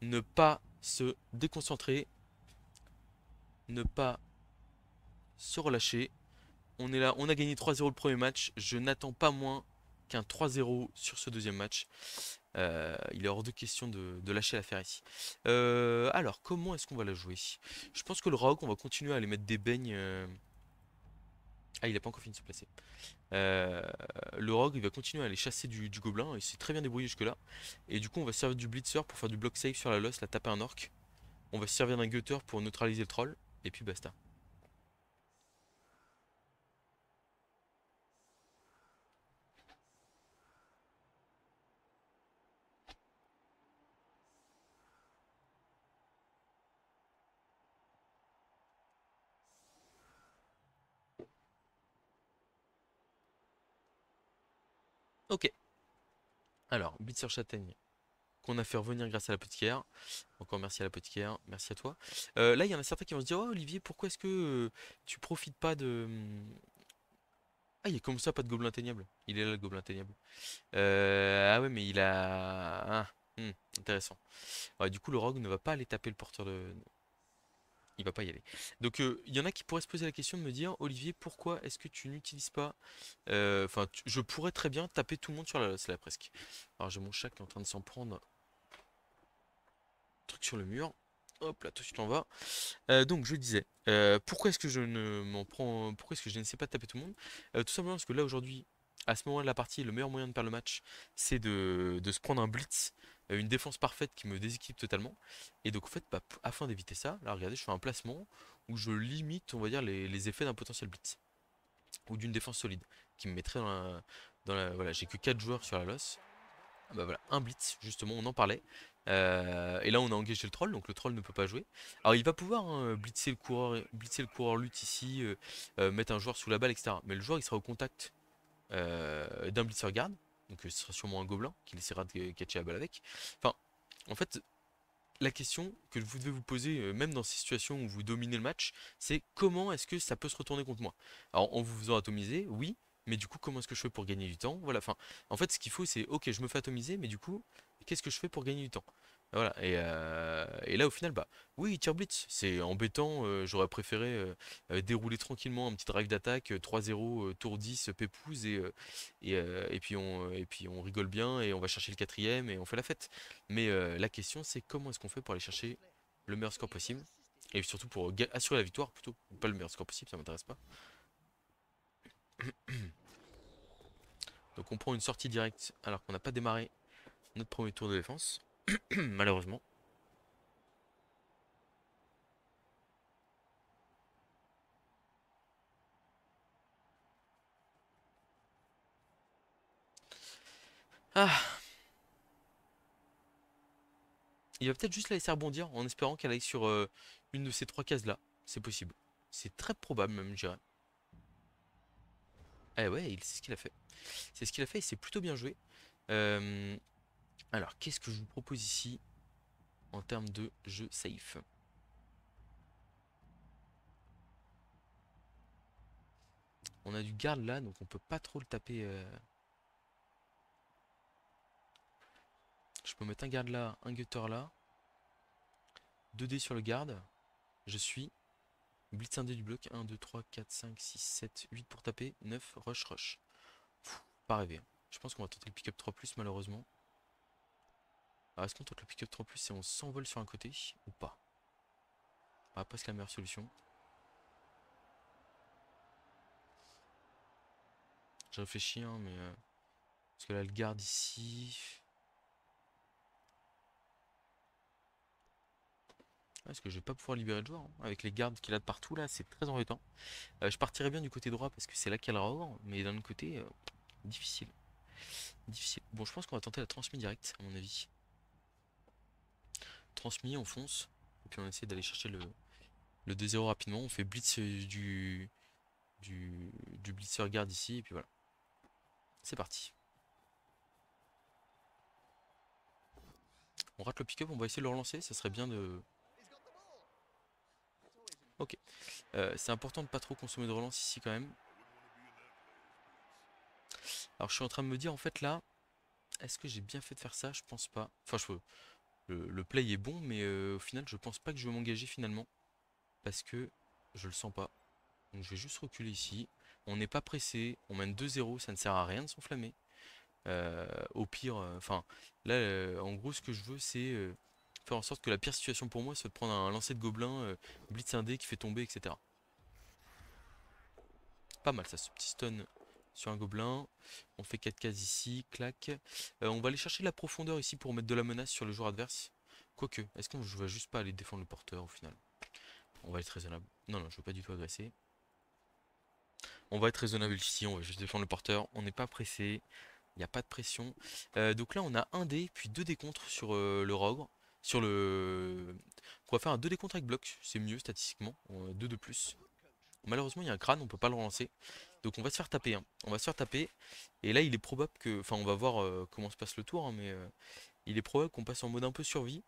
ne pas se déconcentrer, ne pas se relâcher. On est là, on a gagné 3-0 le premier match, je n'attends pas moins qu'un 3-0 sur ce deuxième match. Il est hors de question de lâcher l'affaire ici. Alors, comment est-ce qu'on va la jouer? Je pense que le rogue, on va continuer à aller mettre des beignes. Ah, il a pas encore fini de se placer. Euh, le rogue, il va continuer à aller chasser du gobelin. Il s'est très bien débrouillé jusque-là. Et du coup, on va se servir du blitzer pour faire du block save sur la loss, la taper un orc. On va se servir d'un gutter pour neutraliser le troll. Et puis basta. Ok. Alors, blitzer châtaigne qu'on a fait revenir grâce à la l'apothicaire. Encore merci à la l'apothicaire, merci à toi. Là, il y en a certains qui vont se dire, oh Olivier, pourquoi est-ce que tu profites pas de... Ah, il est comme ça, pas de gobelin atteignable. Il est là, le gobelin atteignable. Ah ouais, mais il a... Ah, intéressant. Ouais, du coup, le rogue ne va pas aller taper le porteur de... Il va pas y aller. Donc, il y en a qui pourraient se poser la question de me dire, Olivier, pourquoi est-ce que tu n'utilises pas... Enfin, je pourrais très bien taper tout le monde sur la loss, là, presque. Alors, j'ai mon chat qui est en train de s'en prendre un truc sur le mur. Hop là, toi tu t'en vas. Donc je disais, pourquoi est-ce que je ne m'en prends, pourquoi est-ce que je ne sais pas taper tout le monde? Tout simplement parce que là aujourd'hui, à ce moment de la partie, le meilleur moyen de perdre le match, c'est de se prendre un blitz, une défense parfaite qui me déséquilibre totalement. Et donc en fait, bah, afin d'éviter ça, là regardez, je fais un placement où je limite, on va dire, les effets d'un potentiel blitz ou d'une défense solide qui me mettrait voilà, j'ai que 4 joueurs sur la loss. Ah bah voilà, un blitz, justement, on en parlait. Et là, on a engagé le troll, donc le troll ne peut pas jouer. Alors, il va pouvoir hein, blitzer le coureur lutte ici, mettre un joueur sous la balle, etc. Mais le joueur, il sera au contact d'un blitzer guard, donc ce sera sûrement un gobelin qui essaiera de catcher la balle avec. Enfin, en fait, la question que vous devez vous poser, même dans ces situations où vous dominez le match, c'est comment est-ce que ça peut se retourner contre moi? Alors, en vous faisant atomiser, oui, mais du coup, comment est-ce que je fais pour gagner du temps? Voilà, enfin, en fait, ce qu'il faut, c'est, ok, je me fais atomiser, mais du coup, qu'est-ce que je fais pour gagner du temps? Voilà, et là au final, bah oui, il tire blitz, c'est embêtant, j'aurais préféré dérouler tranquillement un petit drive d'attaque, 3-0, tour 10, pépouze, et puis on rigole bien, et on va chercher le quatrième, et on fait la fête. Mais la question c'est comment est-ce qu'on fait pour aller chercher le meilleur score possible, et surtout pour assurer la victoire plutôt, pas le meilleur score possible, ça m'intéresse pas. Donc on prend une sortie directe alors qu'on n'a pas démarré notre premier tour de défense, malheureusement. Ah, il va peut-être juste la laisser rebondir en espérant qu'elle aille sur une de ces trois cases-là. C'est possible. C'est très probable même, je dirais. Eh ouais, c'est ce qu'il a fait. C'est ce qu'il a fait et c'est plutôt bien joué. Euh, alors, qu'est-ce que je vous propose ici en termes de jeu safe? On a du garde là, donc on peut pas trop le taper. Je peux mettre un garde là, un gutter là. 2 dés sur le garde. Je suis. Blitz un dé du bloc. 1, 2, 3, 4, 5, 6, 7, 8 pour taper. 9, rush, rush. Pfff, pas rêvé, hein. Je pense qu'on va tenter le pick-up 3 malheureusement. Alors est-ce qu'on tente le pick-up 3 et on s'envole sur un côté ou pas? Ah, presque la meilleure solution. Je réfléchis, hein, mais parce que là, le garde ici. Ah, est-ce que je vais pas pouvoir libérer le joueur, hein. Avec les gardes qu'il a de partout là, c'est très embêtant. Je partirais bien du côté droit parce que c'est là qu'il y a le rover, mais d'un autre côté, difficile. Difficile. Bon, je pense qu'on va tenter la transmis directe, à mon avis. Transmis, on fonce. Et puis on essaie d'aller chercher le 2-0 rapidement. On fait blitz du blitzer garde ici, et puis voilà. C'est parti. On rate le pick-up, on va essayer de le relancer. Ça serait bien de. Ok. C'est important de pas trop consommer de relance ici quand même. Alors je suis en train de me dire en fait là, est-ce que j'ai bien fait de faire ça? Je pense pas. Enfin, le play est bon, mais au final je pense pas que je vais m'engager finalement. Parce que je le sens pas. Donc je vais juste reculer ici. On n'est pas pressé, on mène 2-0, ça ne sert à rien de s'enflammer. Au pire, enfin, là, en gros, ce que je veux, c'est faire en sorte que la pire situation pour moi, c'est de prendre un lancer de gobelin, blitz un dé qui fait tomber, etc. Pas mal ça, ce petit stun sur un gobelin. On fait 4 cases ici, clac. On va aller chercher de la profondeur ici pour mettre de la menace sur le joueur adverse. Quoique, est-ce qu'on va juste pas aller défendre le porteur au final? On va être raisonnable. Non, non, je veux pas du tout agresser. On va être raisonnable ici, on va juste défendre le porteur. On n'est pas pressé, il n'y a pas de pression. Donc là, on a un dé, puis 2 dés contre sur le rogue. Sur le. On va faire un 2 dés contre avec bloc, c'est mieux statistiquement. 2 de plus. Malheureusement, il y a un crâne, on peut pas le relancer. Donc on va se faire taper, hein. On va se faire taper. Et là, il est probable que. Enfin, on va voir comment se passe le tour, hein, mais il est probable qu'on passe en mode un peu survie.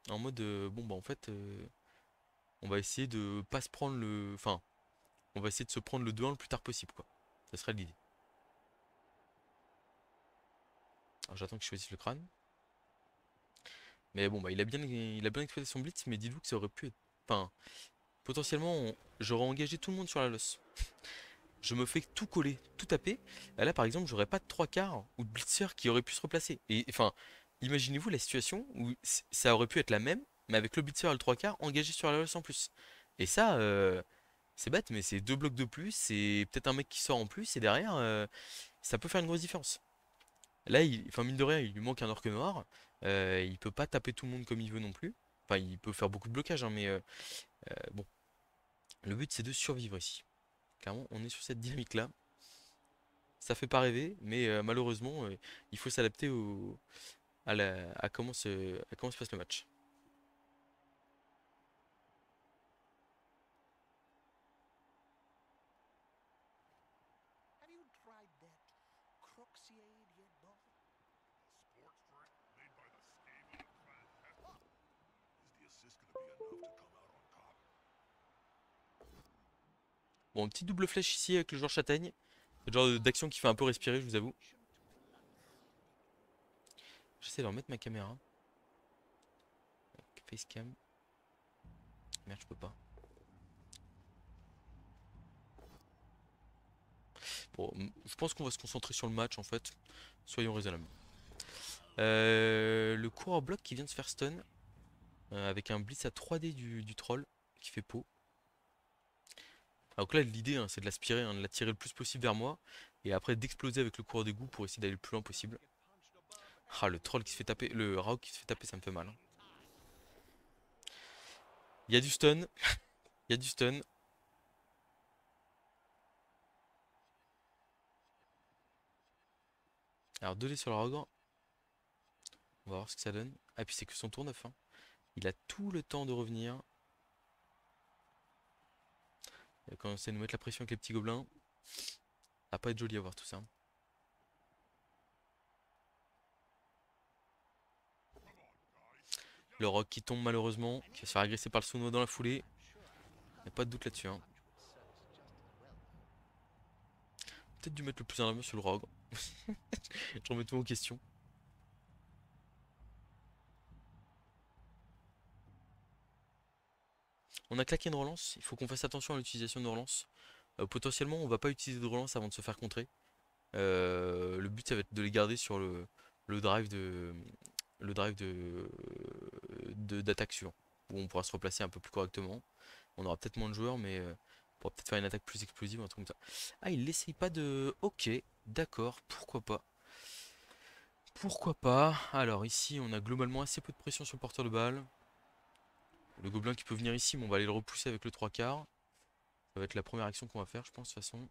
En mode. Bon, bah en fait, on va essayer de pas se prendre le. Enfin, on va essayer de se prendre le 2-1 le plus tard possible, quoi. Ça serait l'idée. Alors j'attends qu'il choisisse le crâne. Mais bon, bah il a bien exploité son blitz, mais dites-vous que ça aurait pu être. Enfin, potentiellement, j'aurais engagé tout le monde sur la loss. Je me fais tout coller, tout taper. Là, par exemple, j'aurais pas de trois quarts ou de blitzer qui aurait pu se replacer. Et enfin, imaginez-vous la situation où ça aurait pu être la même, mais avec le blitzer et le trois quarts engagé sur la loss en plus. Et ça, c'est bête, mais c'est deux blocs de plus, c'est peut-être un mec qui sort en plus, et derrière, ça peut faire une grosse différence. Là, enfin, mine de rien, il lui manque un orque noir. Il peut pas taper tout le monde comme il veut non plus. Enfin, il peut faire beaucoup de blocage, hein, mais bon. Le but, c'est de survivre ici. Clairement, on est sur cette dynamique-là. Ça fait pas rêver, mais malheureusement, il faut s'adapter à comment se passe le match. Bon, petit double flèche ici avec le joueur châtaigne. Le genre d'action qui fait un peu respirer, je vous avoue. J'essaie de remettre ma caméra. Facecam. Merde, je peux pas. Bon, je pense qu'on va se concentrer sur le match en fait. Soyons raisonnables. Le coureur bloc qui vient de se faire stun. Avec un blitz à 3D du troll qui fait peau. Donc là l'idée c'est de l'aspirer, de l'attirer le plus possible vers moi. Et après d'exploser avec le coureur d'égout pour essayer d'aller le plus loin possible. Ah le troll qui se fait taper, le Rauk qui se fait taper ça me fait mal. Il y a du stun, il y a du stun. Alors 2D sur le Rauk. On va voir ce que ça donne. Ah puis c'est que son tour 9 hein. Il a tout le temps de revenir. Il va commencer à nous mettre la pression avec les petits gobelins. Ça va pas être joli à voir tout ça. Le rock qui tombe malheureusement, qui va se faire agresser par le Suno dans la foulée. Il n'y a pas de doute là-dessus. Hein. Peut-être dû mettre le plus en avant sur le rogue. Je remets tout en question. On a claqué une relance, il faut qu'on fasse attention à l'utilisation de relance. Potentiellement on va pas utiliser de relance avant de se faire contrer. Le but ça va être de les garder sur le drive de le drive d'attaque suivant. Où on pourra se replacer un peu plus correctement. On aura peut-être moins de joueurs mais on pourra peut-être faire une attaque plus explosive ou un truc comme ça. Ah il n'essaye pas de. Ok, d'accord, pourquoi pas. Pourquoi pas. Alors ici on a globalement assez peu de pression sur le porteur de balle. Le gobelin qui peut venir ici, mais on va aller le repousser avec le 3 quarts. Ça va être la première action qu'on va faire, je pense, de toute façon.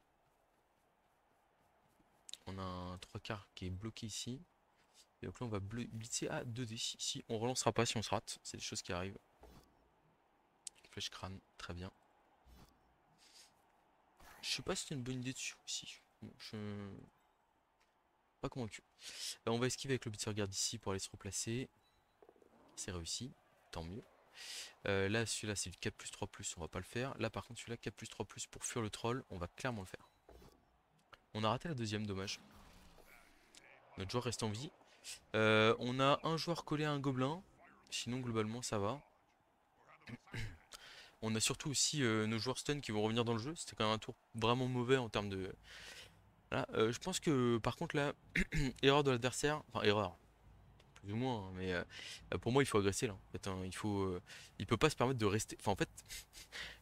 On a un 3 quarts qui est bloqué ici. Et donc là, on va blitzer à 2D. Ici, on relancera pas si on se rate. C'est des choses qui arrivent. Flèche crâne, très bien. Je sais pas si c'est une bonne idée dessus aussi. Bon, je suis pas convaincu. Là, on va esquiver avec le blitzer garde ici pour aller se replacer. C'est réussi, tant mieux. Là, celui-là, c'est du 4 plus 3 plus, on va pas le faire. Là, par contre, celui-là, 4 plus 3 plus pour fuir le troll, on va clairement le faire. On a raté la deuxième, dommage. Notre joueur reste en vie. On a un joueur collé à un gobelin. Sinon, globalement, ça va. On a surtout aussi nos joueurs stun qui vont revenir dans le jeu. C'était quand même un tour vraiment mauvais en termes de. Voilà, je pense que par contre, là, erreur de l'adversaire. Enfin, erreur, plus ou moins. Hein, mais pour moi, il faut agresser là. En fait, hein, il peut pas se permettre de rester. Enfin, en fait,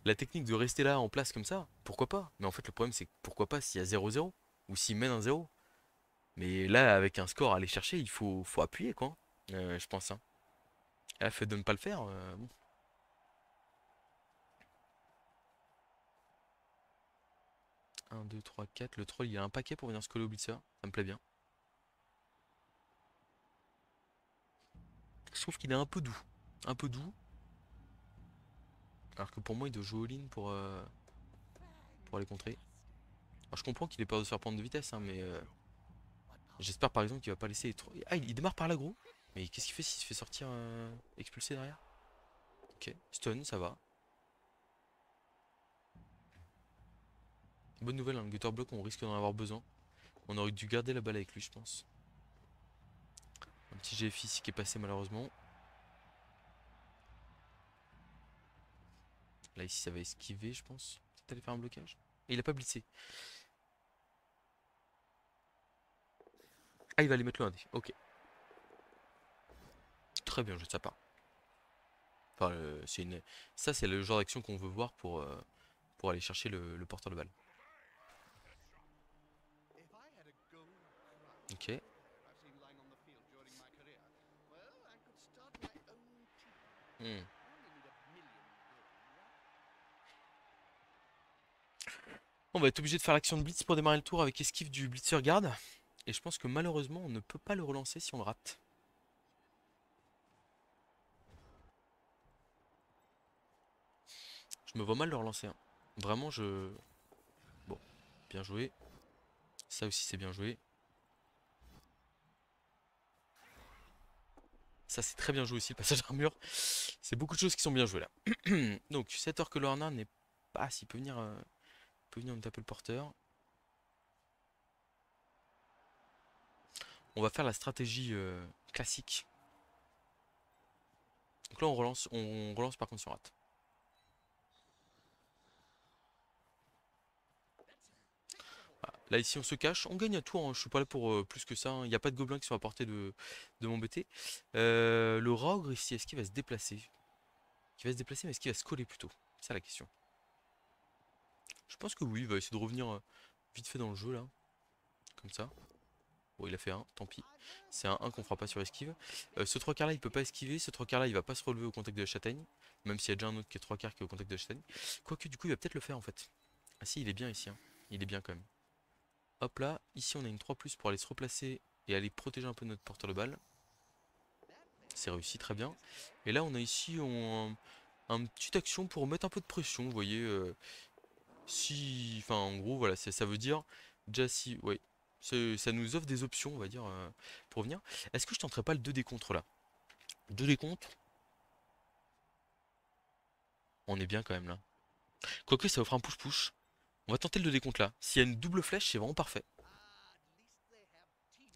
la technique de rester là en place comme ça, pourquoi pas? Mais en fait, le problème, c'est pourquoi pas s'il y a 0-0 ou s'il mène un 0. Mais là, avec un score à aller chercher, faut appuyer quoi. Je pense. Hein. Et là, fait de ne pas le faire. Bon. 1, 2, 3, 4. Le troll, il a un paquet pour venir se coller au blitzer. Ça me plaît bien. Je trouve qu'il est un peu doux. Un peu doux. Alors que pour moi, il doit jouer all-in pour aller contrer. Alors, je comprends qu'il ait peur de se faire prendre de vitesse, hein, mais j'espère par exemple qu'il va pas laisser les trop. Ah, il démarre par l'agro. Mais qu'est-ce qu'il fait s'il se fait sortir expulsé derrière? Ok, stun, ça va. Bonne nouvelle, hein, le gutter block, on risque d'en avoir besoin. On aurait dû garder la balle avec lui, je pense. Un petit GF ici qui est passé malheureusement. Là, ici, ça va esquiver, je pense. Peut-être aller faire un blocage. Et il a pas blitzé. Ah, il va aller mettre le 1D. Ok. Très bien joué de sa part. Enfin, ça, c'est le genre d'action qu'on veut voir pour aller chercher le porteur de balle. Ok. Hmm. On va être obligé de faire l'action de blitz pour démarrer le tour avec esquive du blitzer garde. Et je pense que malheureusement, on ne peut pas le relancer si on le rate. Je me vois mal le relancer. Hein. Vraiment, je... Bon, bien joué. Ça aussi, c'est bien joué. Ça, c'est très bien joué aussi, le passage d'armure. C'est beaucoup de choses qui sont bien jouées là. Donc, cette heure que Lorna n'est pas... S'il peut venir me taper le porteur. On va faire la stratégie classique. Donc là on relance par contre sur rate. Voilà. Là ici on se cache, on gagne à tour, hein. Je suis pas là pour plus que ça, hein. Il n'y a pas de gobelins qui sont à portée de m'embêter. Le Rogre ici, est-ce qu'il va se déplacer? Il va se déplacer mais est-ce qu'il va se coller plutôt? C'est ça la question. Je pense que oui, il va essayer de revenir vite fait dans le jeu là. Comme ça. Bon, il a fait un, tant pis. C'est un 1 qu'on fera pas sur esquive. Ce 3 quarts là, il peut pas esquiver. Ce 3 quarts là, il va pas se relever au contact de la châtaigne. Même s'il y a déjà un autre qui est 3 quarts qui est au contact de la châtaigne. Quoique, du coup, il va peut-être le faire en fait. Ah si, il est bien ici, hein. Il est bien quand même. Hop là, ici on a une 3 pour aller se replacer et aller protéger un peu notre porteur de balle. C'est réussi, très bien. Et là, on a ici un petite action pour mettre un peu de pression. Vous voyez, si. Enfin, en gros, voilà, ça veut dire. Déjà, si. Ouais. Ça nous offre des options, on va dire, pour venir. Est-ce que je tenterais pas le 2 décompte là? 2 décompte. On est bien quand même là. Quoique, ça offre un push-push. On va tenter le 2 décompte là. S'il y a une double flèche, c'est vraiment parfait.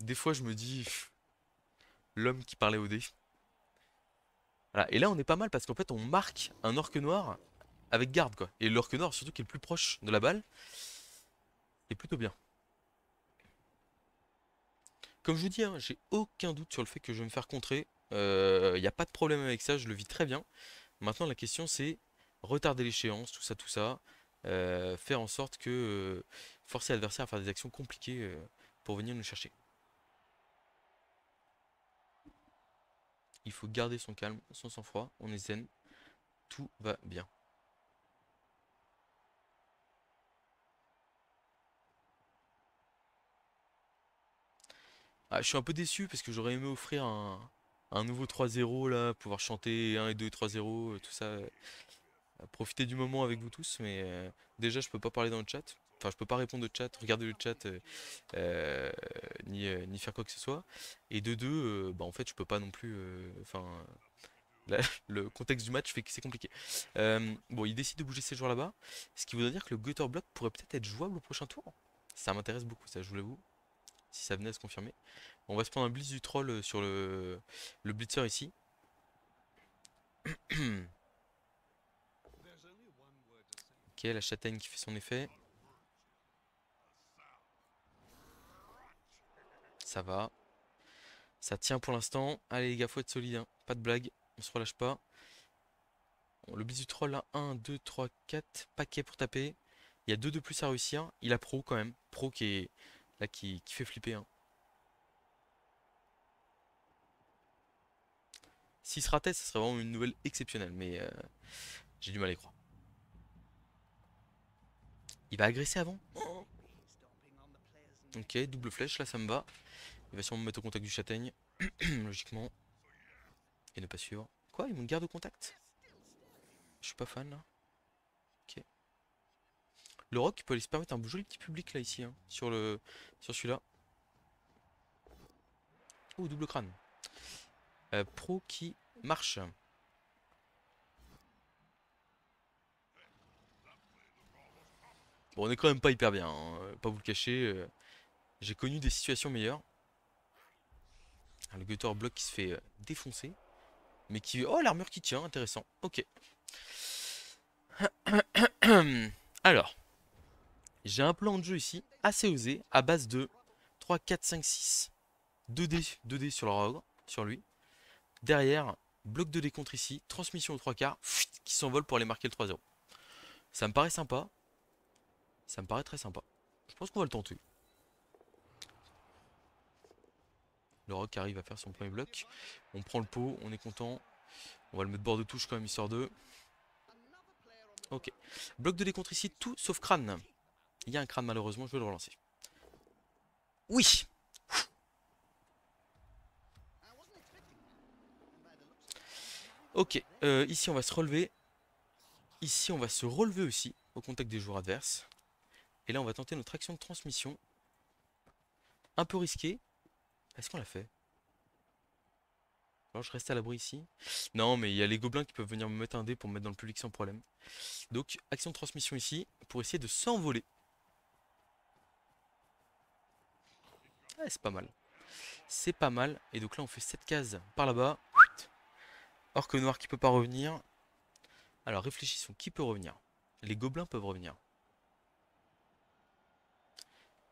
Des fois, je me dis. L'homme qui parlait au dé. Voilà. Et là, on est pas mal parce qu'en fait, on marque un orque noir avec garde quoi. Et l'orque noir, surtout qui est le plus proche de la balle, est plutôt bien. Comme je vous dis, hein, j'ai aucun doute sur le fait que je vais me faire contrer. Il n'y a pas de problème avec ça, je le vis très bien. Maintenant, la question c'est retarder l'échéance, tout ça. Faire en sorte que forcer l'adversaire à faire des actions compliquées pour venir nous chercher. Il faut garder son calme, son sang-froid, on est zen, tout va bien. Ah, je suis un peu déçu parce que j'aurais aimé offrir un nouveau 3-0 là, pouvoir chanter 1 et 2 et 3-0, tout ça. Profiter du moment avec vous tous, mais déjà je peux pas parler dans le chat. Enfin, je peux pas répondre au chat, regarder le chat, ni faire quoi que ce soit. Et de deux, bah en fait, je peux pas non plus. Enfin, le contexte du match fait que c'est compliqué. Bon, il décide de bouger ses joueurs là-bas, ce qui voudrait dire que le Gutter Block pourrait peut-être être jouable au prochain tour. Ça m'intéresse beaucoup, ça, je vous l'avoue. Si ça venait à se confirmer. On va se prendre un blitz du troll sur le blitzer ici. Ok, la châtaigne qui fait son effet. Ça va. Ça tient pour l'instant. Allez les gars, faut être solide, hein. Pas de blague, on se relâche pas. Bon, le bis du troll là, 1, 2, 3, 4 paquets pour taper. Il y a 2 de plus à réussir. Il a Pro quand même. Pro qui est là qui fait flipper, hein. S'il se ratait, ça serait vraiment une nouvelle exceptionnelle, mais j'ai du mal à y croire. Il va agresser avant. Oh. Ok, double flèche, là ça me va. Il va sûrement me mettre au contact du châtaigne, logiquement. Et ne pas suivre. Quoi, il me garde au contact? Je suis pas fan là. Ok. Le rock peut aller se permettre un joli petit public là ici, hein, sur celui-là. Oh, double crâne. Pro qui marche. Bon, on est quand même pas hyper bien, hein, pas vous le cacher. J'ai connu des situations meilleures. Le Gutter bloc qui se fait défoncer. Mais qui... Oh, l'armure qui tient, intéressant. Ok. Alors, j'ai un plan de jeu ici, assez osé, à base de 3, 4, 5, 6. 2D sur le Rogre, sur lui. Derrière, bloc de décompte ici, transmission aux 3 quarts, qui s'envole pour aller marquer le 3-0. Ça me paraît sympa. Ça me paraît très sympa. Je pense qu'on va le tenter. Le rock arrive à faire son premier bloc. On prend le pot, on est content. On va le mettre bord de touche quand même, histoire de... Ok. Bloc de décompte ici, tout sauf crâne. Il y a un crâne malheureusement, je vais le relancer. Oui. Ok, ici on va se relever. Ici on va se relever aussi, au contact des joueurs adverses. Et là on va tenter notre action de transmission. Un peu risqué. Est-ce qu'on l'a fait? Alors je reste à l'abri ici. Non mais il y a les gobelins qui peuvent venir me mettre un dé pour me mettre dans le public sans problème. Donc action de transmission ici, pour essayer de s'envoler. Ouais, c'est pas mal. C'est pas mal. Et donc là on fait 7 cases par là-bas. Orque noir qui peut pas revenir. Alors réfléchissons, qui peut revenir? Les gobelins peuvent revenir.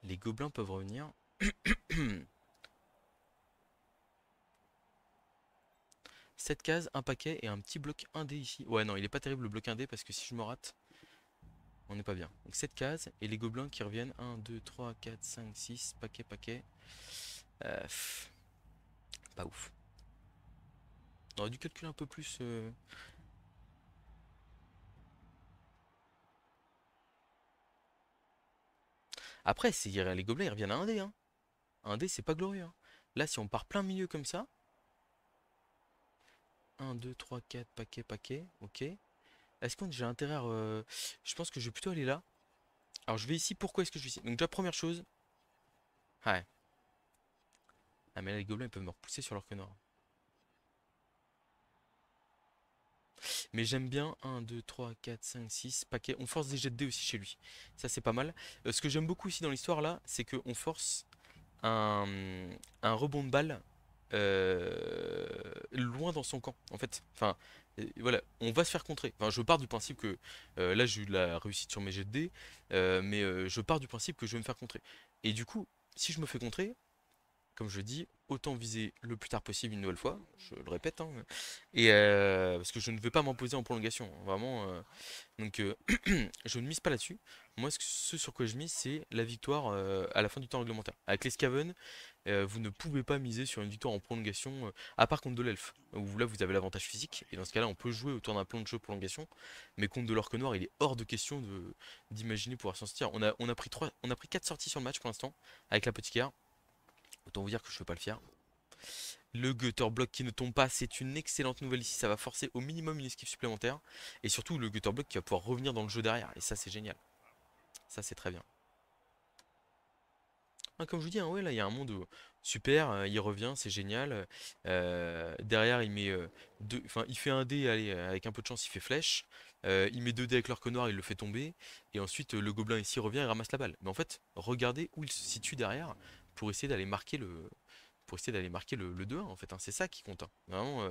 Les gobelins peuvent revenir. 7 cases, un paquet et un petit bloc 1D ici. Ouais, non, il est pas terrible le bloc 1D parce que si je me rate, on n'est pas bien. Donc 7 cases et les gobelins qui reviennent. 1, 2, 3, 4, 5, 6, paquet, paquet. Pff, pas ouf. On aurait dû calculer un peu plus. Après, les gobelins ils reviennent à 1D. Hein. 1D, c'est pas glorieux. Hein. Là, si on part plein milieu comme ça. 1, 2, 3, 4, paquet, paquet. Ok. Est-ce que j'ai intérêt à... Je pense que je vais plutôt aller là. Alors, je vais ici. Pourquoi est-ce que je vais ici? Donc, déjà, première chose. Ouais. Ah, mais là, les gobelins, ils peuvent me repousser sur leur noir. Mais j'aime bien 1, 2, 3, 4, 5, 6 paquets. On force des jets de dés aussi chez lui. Ça, c'est pas mal. Ce que j'aime beaucoup ici dans l'histoire là, c'est qu'on force un, un rebond de balle loin dans son camp, en fait. Enfin, voilà, on va se faire contrer. Enfin, je pars du principe que là, j'ai eu de la réussite sur mes jets de dés, mais je pars du principe que je vais me faire contrer. Et du coup, si je me fais contrer, comme je dis, autant viser le plus tard possible une nouvelle fois, je le répète, hein, et parce que je ne vais pas m'imposer en prolongation, hein, vraiment. Donc je ne mise pas là-dessus. Moi, ce sur quoi je mise, c'est la victoire à la fin du temps réglementaire. Avec les Scaven, vous ne pouvez pas miser sur une victoire en prolongation, à part contre de l'elfe, où là vous avez l'avantage physique, et dans ce cas-là, on peut jouer autour d'un plan de jeu prolongation, mais contre de l'orque noir, il est hors de question d'imaginer pouvoir s'en sortir. On a pris 4 sorties sur le match pour l'instant, avec la petite guerre. Autant vous dire que je ne fais pas le fier. Le gutter block qui ne tombe pas, c'est une excellente nouvelle ici. Ça va forcer au minimum une esquive supplémentaire. Et surtout le gutter block qui va pouvoir revenir dans le jeu derrière. Et ça, c'est génial. Ça, c'est très bien. Ah, comme je vous dis, hein, ouais, là, il y a un monde super. Il revient, c'est génial. Derrière, il met enfin, il fait un dé, allez, avec un peu de chance, il fait flèche. Il met 2 dés avec l'orque noir, il le fait tomber. Et ensuite, le gobelin ici revient et ramasse la balle. Mais en fait, regardez où il se situe derrière pour essayer d'aller marquer le 2-1 en fait, hein. C'est ça qui compte, hein. Vraiment,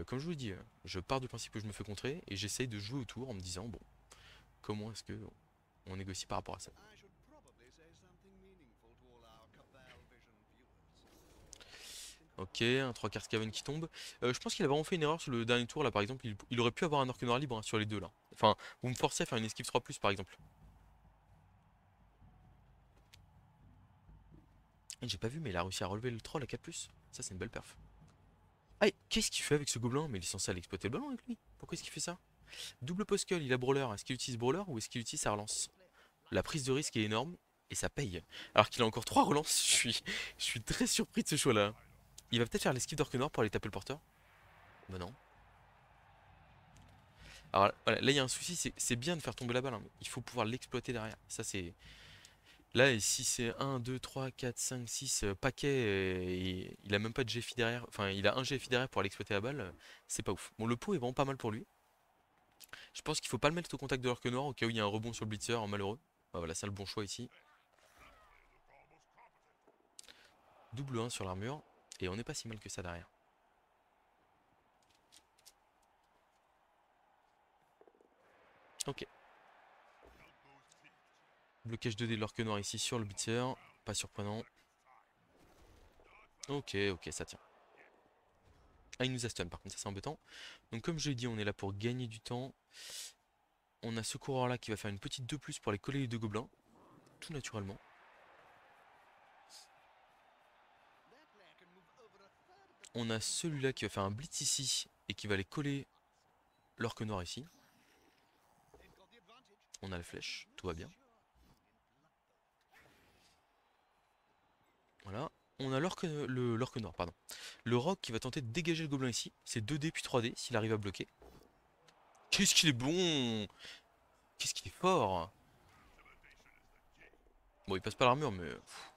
comme je vous dis, je pars du principe que je me fais contrer et j'essaye de jouer autour en me disant, bon, comment est-ce que on négocie par rapport à ça. Ok, un 3 quarts Skaven qui tombe. Je pense qu'il a vraiment fait une erreur sur le dernier tour là par exemple. Il aurait pu avoir un orque noir libre hein, sur les deux là. Enfin, vous me forcez à faire une esquive 3 par exemple. Et j'ai pas vu, mais il a réussi à relever le troll à 4 Ça, c'est une belle perf. Ah, qu'est-ce qu'il fait avec ce gobelin? Mais il est censé aller exploiter le ballon avec lui. Pourquoi est-ce qu'il fait ça? Double postcule, il a brawler. Est-ce qu'il utilise brawler ou est-ce qu'il utilise sa relance? La prise de risque est énorme et ça paye. Alors qu'il a encore 3 relances, je suis très surpris de ce choix-là. Il va peut-être faire l'esquive d'orque noir pour aller taper le porteur. Bah non. Alors voilà, là il y a un souci, c'est bien de faire tomber la balle, hein, mais il faut pouvoir l'exploiter derrière. Ça c'est... Là, et si c'est 1, 2, 3, 4, 5, 6 paquets, et il a même pas de GFI derrière, enfin il a un GFI derrière pour aller exploiter la balle, c'est pas ouf. Bon, le pot est vraiment pas mal pour lui. Je pense qu'il faut pas le mettre au contact de l'orque noir au cas où il y a un rebond sur le blitzer, en malheureux. Ah, voilà, ça le bon choix ici. Double 1 sur l'armure, et on n'est pas si mal que ça derrière. Ok. Blocage 2D de l'orque noir ici sur le blitzer, pas surprenant. Ok, ok, ça tient. Ah, il nous a stun par contre, ça c'est embêtant. Donc comme je l'ai dit, on est là pour gagner du temps. On a ce coureur là qui va faire une petite 2 pour aller coller les deux gobelins, tout naturellement. On a celui-là qui va faire un blitz ici et qui va aller coller l'orque noir ici. On a la flèche, tout va bien. Voilà. On a l'orque noir, pardon. Le roc qui va tenter de dégager le gobelin ici. C'est 2D puis 3D s'il arrive à bloquer. Qu'est-ce qu'il est bon! Qu'est-ce qu'il est fort! Bon, il passe pas l'armure, mais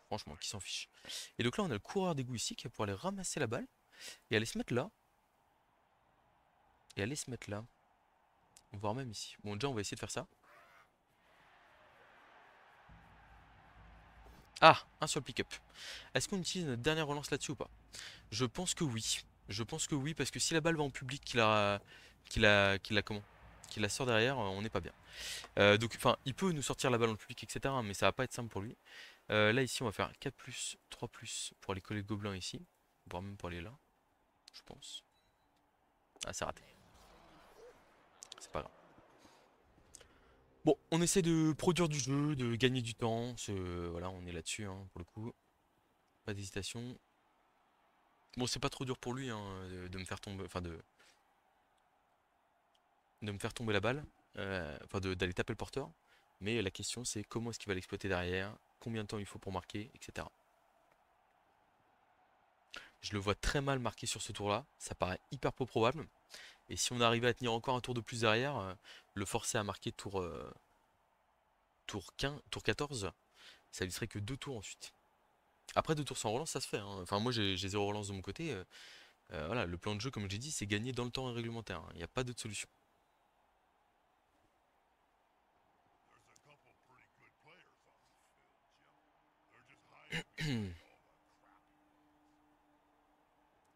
franchement, qui s'en fiche. Et donc là, on a le coureur d'égout ici qui va pouvoir aller ramasser la balle et aller se mettre là. Et aller se mettre là. Voire même ici. Bon, déjà, on va essayer de faire ça. Ah, un sur le pick-up. Est-ce qu'on utilise notre dernière relance là-dessus ou pas? Je pense que oui. Je pense que oui, parce que si la balle va en public, qu'il la comment? Qu'il la sort derrière, on n'est pas bien. Donc, enfin, il peut nous sortir la balle en public, etc. Mais ça va pas être simple pour lui. Là, ici, on va faire 4 plus, 3 plus pour aller coller le gobelin ici. Voire même pour aller là, je pense. Ah, c'est raté. C'est pas grave. Bon, on essaie de produire du jeu, de gagner du temps. Voilà, on est là-dessus, hein, pour le coup. Pas d'hésitation. Bon, c'est pas trop dur pour lui, hein, de me faire tomber, enfin de me faire tomber la balle, enfin d'aller taper le porteur. Mais la question c'est comment est-ce qu'il va l'exploiter derrière, combien de temps il faut pour marquer, etc. Je le vois très mal marquer sur ce tour-là, ça paraît hyper peu probable. Et si on arrivait à tenir encore un tour de plus derrière, le forcer à marquer tour 15, tour 14, ça lui serait que 2 tours ensuite. Après 2 tours sans relance, ça se fait, hein. Enfin moi j'ai 0 relance de mon côté. Voilà, le plan de jeu comme j'ai dit c'est gagner dans le temps réglementaire, hein. Il n'y a pas d'autre solution.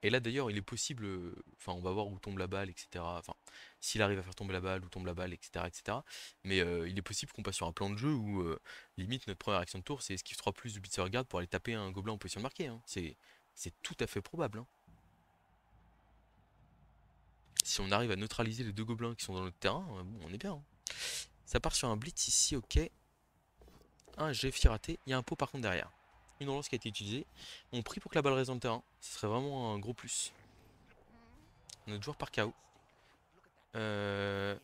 Et là d'ailleurs il est possible, enfin on va voir où tombe la balle, etc. Enfin, s'il arrive à faire tomber la balle, où tombe la balle, etc. etc. Mais il est possible qu'on passe sur un plan de jeu où limite notre première action de tour c'est esquive 3 plus de Blitzer Guard pour aller taper un gobelin en position de marquer, hein. C'est tout à fait probable, hein. Si on arrive à neutraliser les deux gobelins qui sont dans notre terrain, bon, on est bien, hein. Ça part sur un blitz ici, ok. Un GFI raté, il y a un pot par contre derrière. Une relance qui a été utilisée. On prie pour que la balle reste dans le terrain, ce serait vraiment un gros plus. Notre joueur par KO. Euh...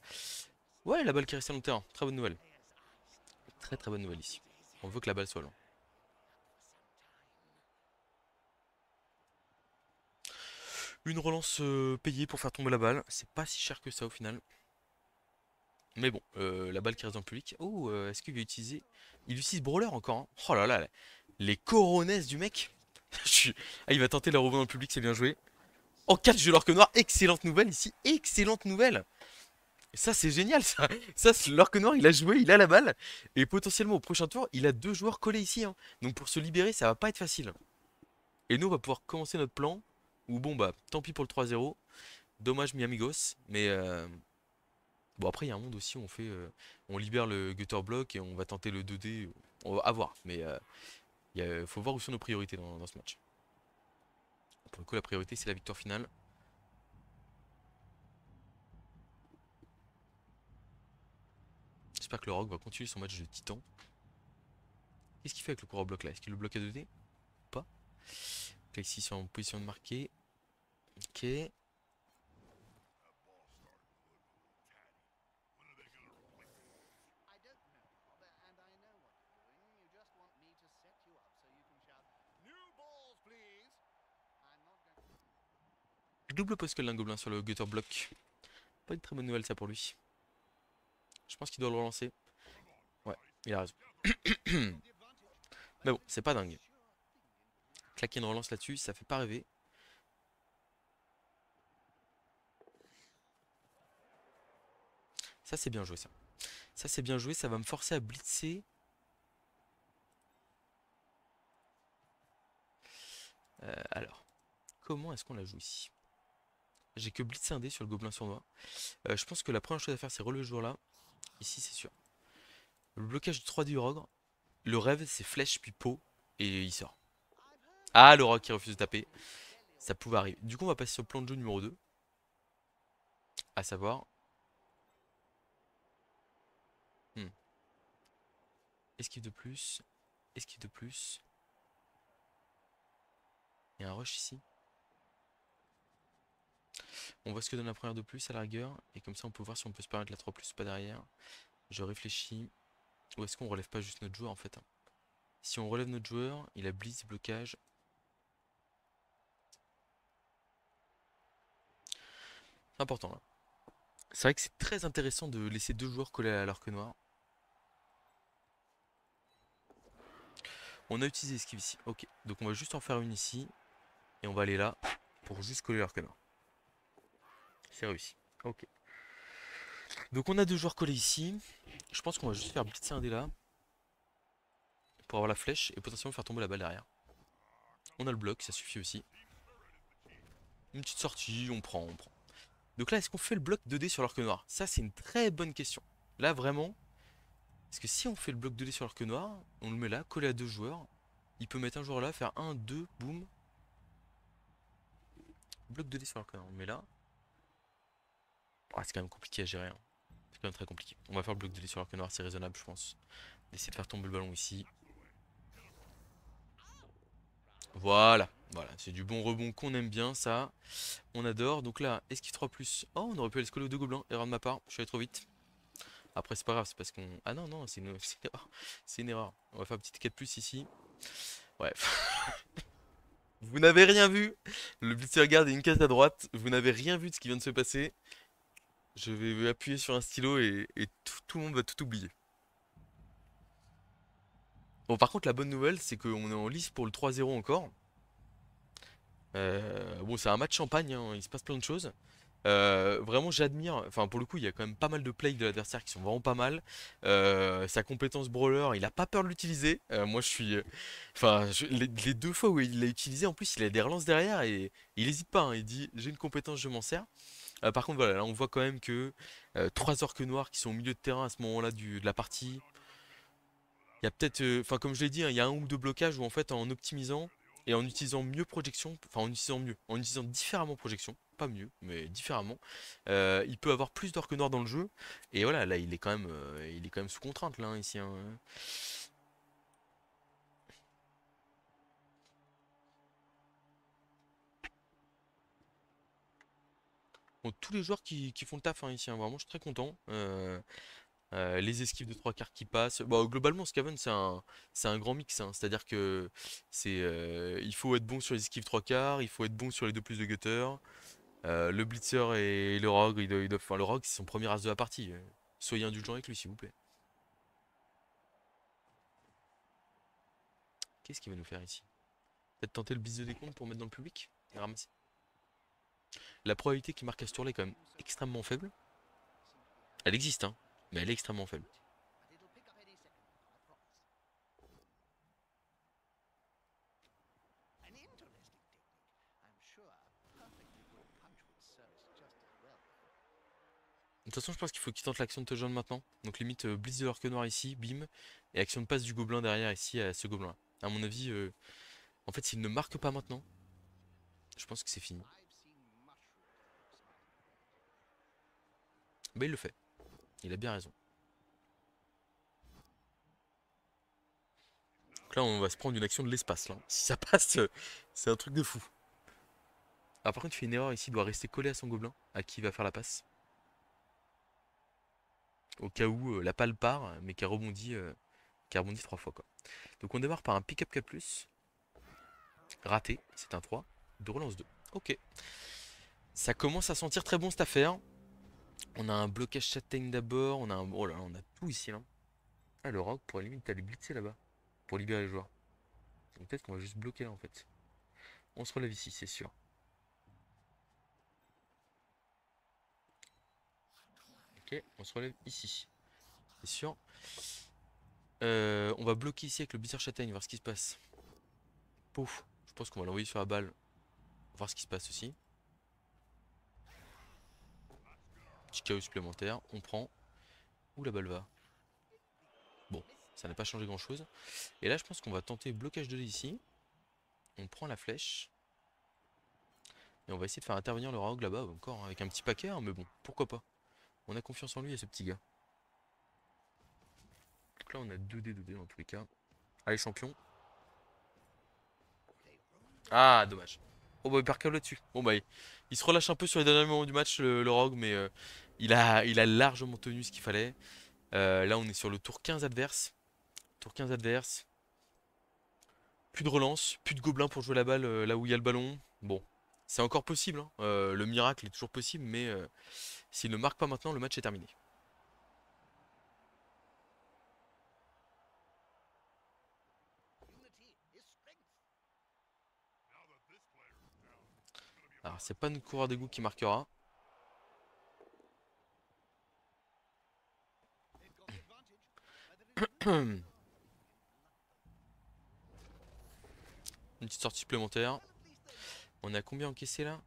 Ouais, la balle qui est restée dans le terrain. Très bonne nouvelle. Très très bonne nouvelle ici. On veut que la balle soit loin. Une relance payée pour faire tomber la balle. C'est pas si cher que ça au final. Mais bon, la balle qui reste dans le public. Oh, est-ce qu'il va utiliser... Il utilise Brawler encore, hein. Oh là là, les coronesses du mec. Ah, il va tenter la revoir dans le public, c'est bien joué. Oh, catch de l'orque noir. Excellente nouvelle ici. Excellente nouvelle. Ça, c'est génial, ça. Ça, l'orque noir, il a joué, il a la balle. Et potentiellement, au prochain tour, il a 2 joueurs collés ici, hein. Donc pour se libérer, ça va pas être facile. Et nous, on va pouvoir commencer notre plan. Ou bon, bah, tant pis pour le 3-0. Dommage, mi amigos. Mais bon, après, il y a un monde aussi où on libère le gutter block et on va tenter le 2D. On va avoir. Mais faut voir où sont nos priorités dans ce match. Pour le coup, la priorité, c'est la victoire finale. J'espère que le Rogue va continuer son match de titan. Qu'est-ce qu'il fait avec le coureur bloc là? Est-ce qu'il le bloque à 2D? Ou pas? Là, ici, ils sont en position de marquer. Ok. Double post que gobelin sur le gutter block. Pas une très bonne nouvelle ça pour lui. Je pense qu'il doit le relancer. Ouais, il a raison. Mais bon, c'est pas dingue. Claquer une relance là-dessus, ça fait pas rêver. Ça c'est bien joué ça. Ça c'est bien joué, ça va me forcer à blitzer. Alors, comment est-ce qu'on la joue ici? J'ai que blitzer un dé sur le gobelin sournois. Je pense que la première chose à faire c'est relever ce joueur là. Ici c'est sûr. Le blocage du 3D du Rogre. Le rêve c'est flèche puis pot. Et il sort. Ah, le Rogue qui refuse de taper. Ça pouvait arriver. Du coup on va passer sur le plan de jeu numéro 2. À savoir... hmm, esquive de plus. Esquive de plus. Il y a un rush ici. On voit ce que donne la première de plus à la rigueur. Et comme ça on peut voir si on peut se permettre la 3 plus ou pas derrière. Je réfléchis. Ou est-ce qu'on relève pas juste notre joueur en fait, hein? Si on relève notre joueur, il a blitz, blocage. C'est important là. C'est vrai que c'est très intéressant de laisser 2 joueurs collés à l'arc noir. On a utilisé esquive ici. Ok. Donc on va juste en faire une ici. Et on va aller là pour juste coller l'arc noir. C'est réussi. Ok. Donc on a 2 joueurs collés ici. Je pense qu'on va juste faire blitzer un dé là. Pour avoir la flèche et potentiellement faire tomber la balle derrière. On a le bloc, ça suffit aussi. Une petite sortie, on prend, on prend. Donc là, est-ce qu'on fait le bloc 2D sur l'arc noir? Ça, c'est une très bonne question. Là, vraiment, parce que si on fait le bloc 2D sur l'arc noir, on le met là, collé à deux joueurs. Il peut mettre un joueur là, faire un, deux, boum. Bloc 2D sur l'arc noir, on le met là. Ah, c'est quand même compliqué à gérer, hein. C'est quand même très compliqué. On va faire le bloc 2D sur l'arc noir, c'est raisonnable, je pense. Essayer de faire tomber le ballon ici. Voilà, voilà, c'est du bon rebond qu'on aime bien, ça. On adore. Donc là, esquive 3 plus. Oh, on aurait pu aller se coller aux deux gobelins. Erreur de ma part, je suis allé trop vite. Après, c'est pas grave, c'est parce qu'on. Ah non, non, c'est une... c'est une erreur. C'est une erreur. On va faire une petite 4 plus ici. Bref. Vous n'avez rien vu. Le blitzer garde est une case à droite. Vous n'avez rien vu de ce qui vient de se passer. Je vais appuyer sur un stylo et tout le monde va tout oublier. Bon, par contre, la bonne nouvelle, c'est qu'on est en lice pour le 3-0 encore. Bon, c'est un match champagne, hein, il se passe plein de choses. Vraiment, j'admire. Enfin, pour le coup, il y a quand même pas mal de plays de l'adversaire qui sont vraiment pas mal. Sa compétence brawler, il a pas peur de l'utiliser. Moi, je suis. Enfin, les deux fois où il l'a utilisé, en plus, il a des relances derrière et il hésite pas, hein. Il dit j'ai une compétence, je m'en sers. Par contre, voilà, là, on voit quand même que trois orques noirs qui sont au milieu de terrain à ce moment-là de la partie. Il y a peut-être, enfin comme je l'ai dit, hein, il y a un ou deux blocages où en fait en optimisant et en utilisant mieux projection, enfin en utilisant mieux, en utilisant différemment projection, pas mieux, mais différemment, il peut avoir plus d'or que noir dans le jeu. Et voilà, là il est quand même sous contrainte là, hein, ici, hein. Bon, tous les joueurs qui font le taf, hein, ici, hein, vraiment je suis très content. Les esquives de trois quarts qui passent. Bon, globalement, Skaven, c'est un grand mix, hein. C'est-à-dire que il faut être bon sur les esquives trois quarts, il faut être bon sur les 2 plus de gutter. Le Blitzer et le Rogue, enfin, le Rogue, c'est son premier as de la partie. Soyez indulgent avec lui, s'il vous plaît. Qu'est-ce qu'il va nous faire ici? Peut-être tenter le bis de décompte pour mettre dans le public et ramasser. La probabilité qu'il marque à ce tour-là est quand même extrêmement faible. Elle existe, hein, mais elle est extrêmement faible. De toute façon, je pense qu'il faut qu'il tente l'action de te jaune maintenant. Donc limite blitz de l'arc noir ici, bim. Et action de passe du gobelin derrière ici à ce gobelin. À mon avis, en fait, s'il ne marque pas maintenant, je pense que c'est fini. Mais il le fait. Il a bien raison. Donc là, on va se prendre une action de l'espace, là. Si ça passe, c'est un truc de fou. Ah, par contre, il fait une erreur ici, il doit rester collé à son gobelin, à qui il va faire la passe. Au cas où la palle part, mais qui a rebondi 3 fois, quoi. Donc on démarre par un pick-up K+, raté, c'est un 3, de relance 2. Ok. Ça commence à sentir très bon cette affaire. On a un blocage châtaigne d'abord, on a un... Oh là là, on a tout ici, là. Ah, le rock pourrait limite aller blitzer là-bas, pour libérer les joueurs. Donc peut-être qu'on va juste bloquer là, en fait. On se relève ici, c'est sûr. Ok, on se relève ici. C'est sûr. On va bloquer ici avec le blizzard châtaigne, voir ce qui se passe. Pouf. Je pense qu'on va l'envoyer sur la balle. Voir ce qui se passe aussi. Petit KO supplémentaire. On prend. Où la balle va? Bon, ça n'a pas changé grand chose. Et là, je pense qu'on va tenter blocage de ici. On prend la flèche. Et on va essayer de faire intervenir le Raog là-bas, encore, hein, avec un petit paquet, hein, mais bon, pourquoi pas. On a confiance en lui et ce petit gars. Donc là, on a 2D, 2D dans tous les cas. Allez, champion. Ah, dommage. Oh bah il perd câble là-dessus. Bon bah il se relâche un peu sur les derniers moments du match le Rogue, mais il a largement tenu ce qu'il fallait. Là on est sur le tour 15 adverse. Tour 15 adverse. Plus de relance, plus de gobelins pour jouer la balle là où il y a le ballon. Bon, c'est encore possible, hein. Le miracle est toujours possible, mais s'il ne marque pas maintenant, le match est terminé. Alors c'est pas notre coureur d'égout qui marquera. Une petite sortie supplémentaire. On est à combien encaissé là?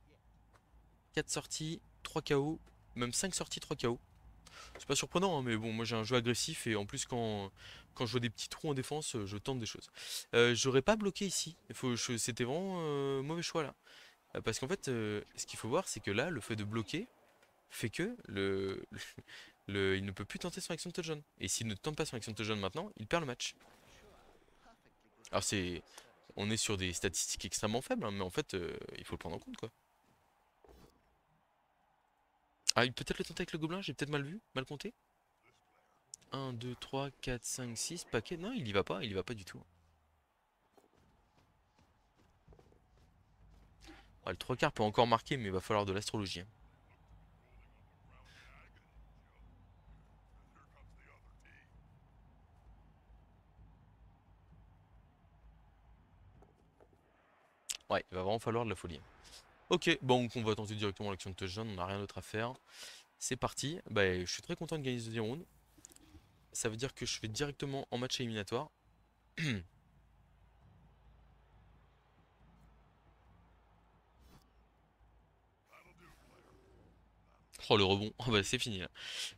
4 sorties, 3 KO, même 5 sorties, 3 KO. C'est pas surprenant, hein, mais bon, moi j'ai un jeu agressif et en plus quand je vois des petits trous en défense, je tente des choses. J'aurais pas bloqué ici. C'était vraiment mauvais choix là. Parce qu'en fait, ce qu'il faut voir, c'est que là, le fait de bloquer fait que il ne peut plus tenter son action de touchdown. Et s'il ne tente pas son action de touchdown maintenant, il perd le match. Alors on est sur des statistiques extrêmement faibles, hein, mais en fait, il faut le prendre en compte quoi. Ah, il peut peut-être le tenter avec le gobelin, j'ai peut-être mal vu, mal compté. 1, 2, 3, 4, 5, 6 paquets. Non, il y va pas du tout. Ah, le 3 quarts peut encore marquer, mais il va falloir de l'astrologie, hein. Ouais, il va vraiment falloir de la folie, hein. Ok, bon, donc on va tenter directement l'action de touchdown, on n'a rien d'autre à faire. C'est parti. Bah, je suis très content de gagner ce deuxième round. Ça veut dire que je vais directement en match éliminatoire. Oh, le rebond. Oh, bah, c'est fini là.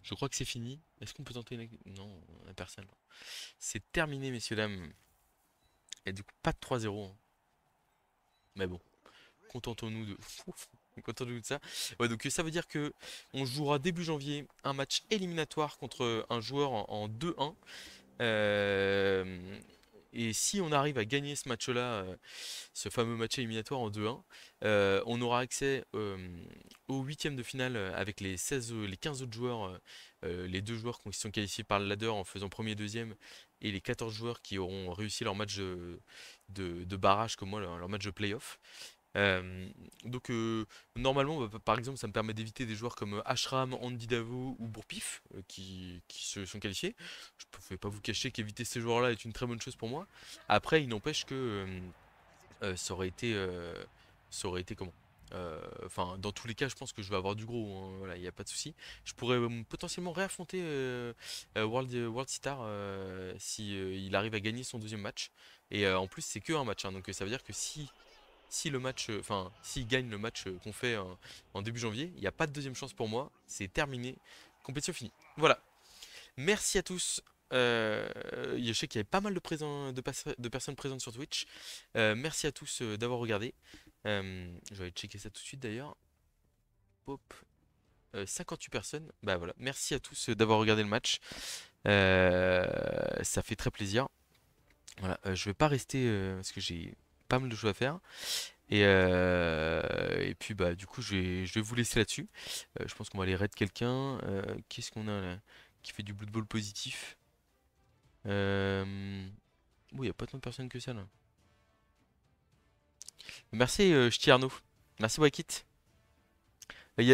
Je crois que c'est fini. Est-ce qu'on peut tenter une... Non, on a personne. C'est terminé, messieurs, dames. Et du coup, pas de 3-0, hein. Mais bon, contentons-nous de... contentons-nous de ça. Ouais, donc ça veut dire que on jouera début janvier un match éliminatoire contre un joueur en 2-1. Euh, Et si on arrive à gagner ce match-là, ce fameux match éliminatoire en 2-1, on aura accès au huitième de finale avec les 16, les 15 autres joueurs, les deux joueurs qui sont qualifiés par le ladder en faisant premier et deuxième, et les 14 joueurs qui auront réussi leur match de barrage comme moi, leur match de playoff. Euh, donc normalement, bah, par exemple, ça me permet d'éviter des joueurs comme Ashram, Andy Davo ou Bourpif qui se sont qualifiés. Je ne pouvais pas vous cacher qu'éviter ces joueurs-là est une très bonne chose pour moi. Après, il n'empêche que ça aurait été comment? Enfin, dans tous les cas, je pense que je vais avoir du gros, hein, voilà, il n'y a pas de souci. Je pourrais potentiellement réaffronter World Star si il arrive à gagner son deuxième match. Et en plus, c'est que un match, hein, donc ça veut dire que si le match, enfin, s'il gagne le match qu'on fait en début janvier, il n'y a pas de deuxième chance pour moi. C'est terminé. Compétition finie. Voilà. Merci à tous. Je sais qu'il y avait pas mal de personnes présentes sur Twitch. Merci à tous d'avoir regardé. Je vais aller checker ça tout de suite d'ailleurs. Pop. 58 personnes. Bah voilà. Merci à tous d'avoir regardé le match. Ça fait très plaisir. Voilà. Je vais pas rester parce que j'ai pas mal de choses à faire. Et puis bah du coup je vais vous laisser là-dessus. Je pense qu'on va aller raid quelqu'un. Qu'est-ce qu'on a là qui fait du Blood Bowl positif? Oui, il n'y a pas tant de personnes que ça là. Merci Ch'ti Arnaud. Merci Breakit.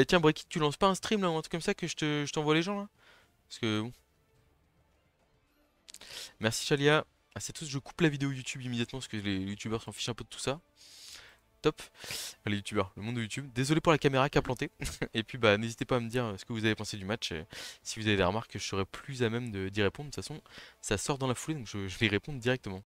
Tiens Breakit, tu lances pas un stream là ou un truc comme ça que je t'envoie les gens là? Parce que bon. Merci Chalia. Ah, c'est tous, je coupe la vidéo YouTube immédiatement parce que les youtubeurs s'en fichent un peu de tout ça. Top. Les youtubeurs, le monde de YouTube. Désolé pour la caméra qui a planté. Et puis bah n'hésitez pas à me dire ce que vous avez pensé du match. Si vous avez des remarques, je serai plus à même d'y répondre. De toute façon, ça sort dans la foulée, donc je vais y répondre directement.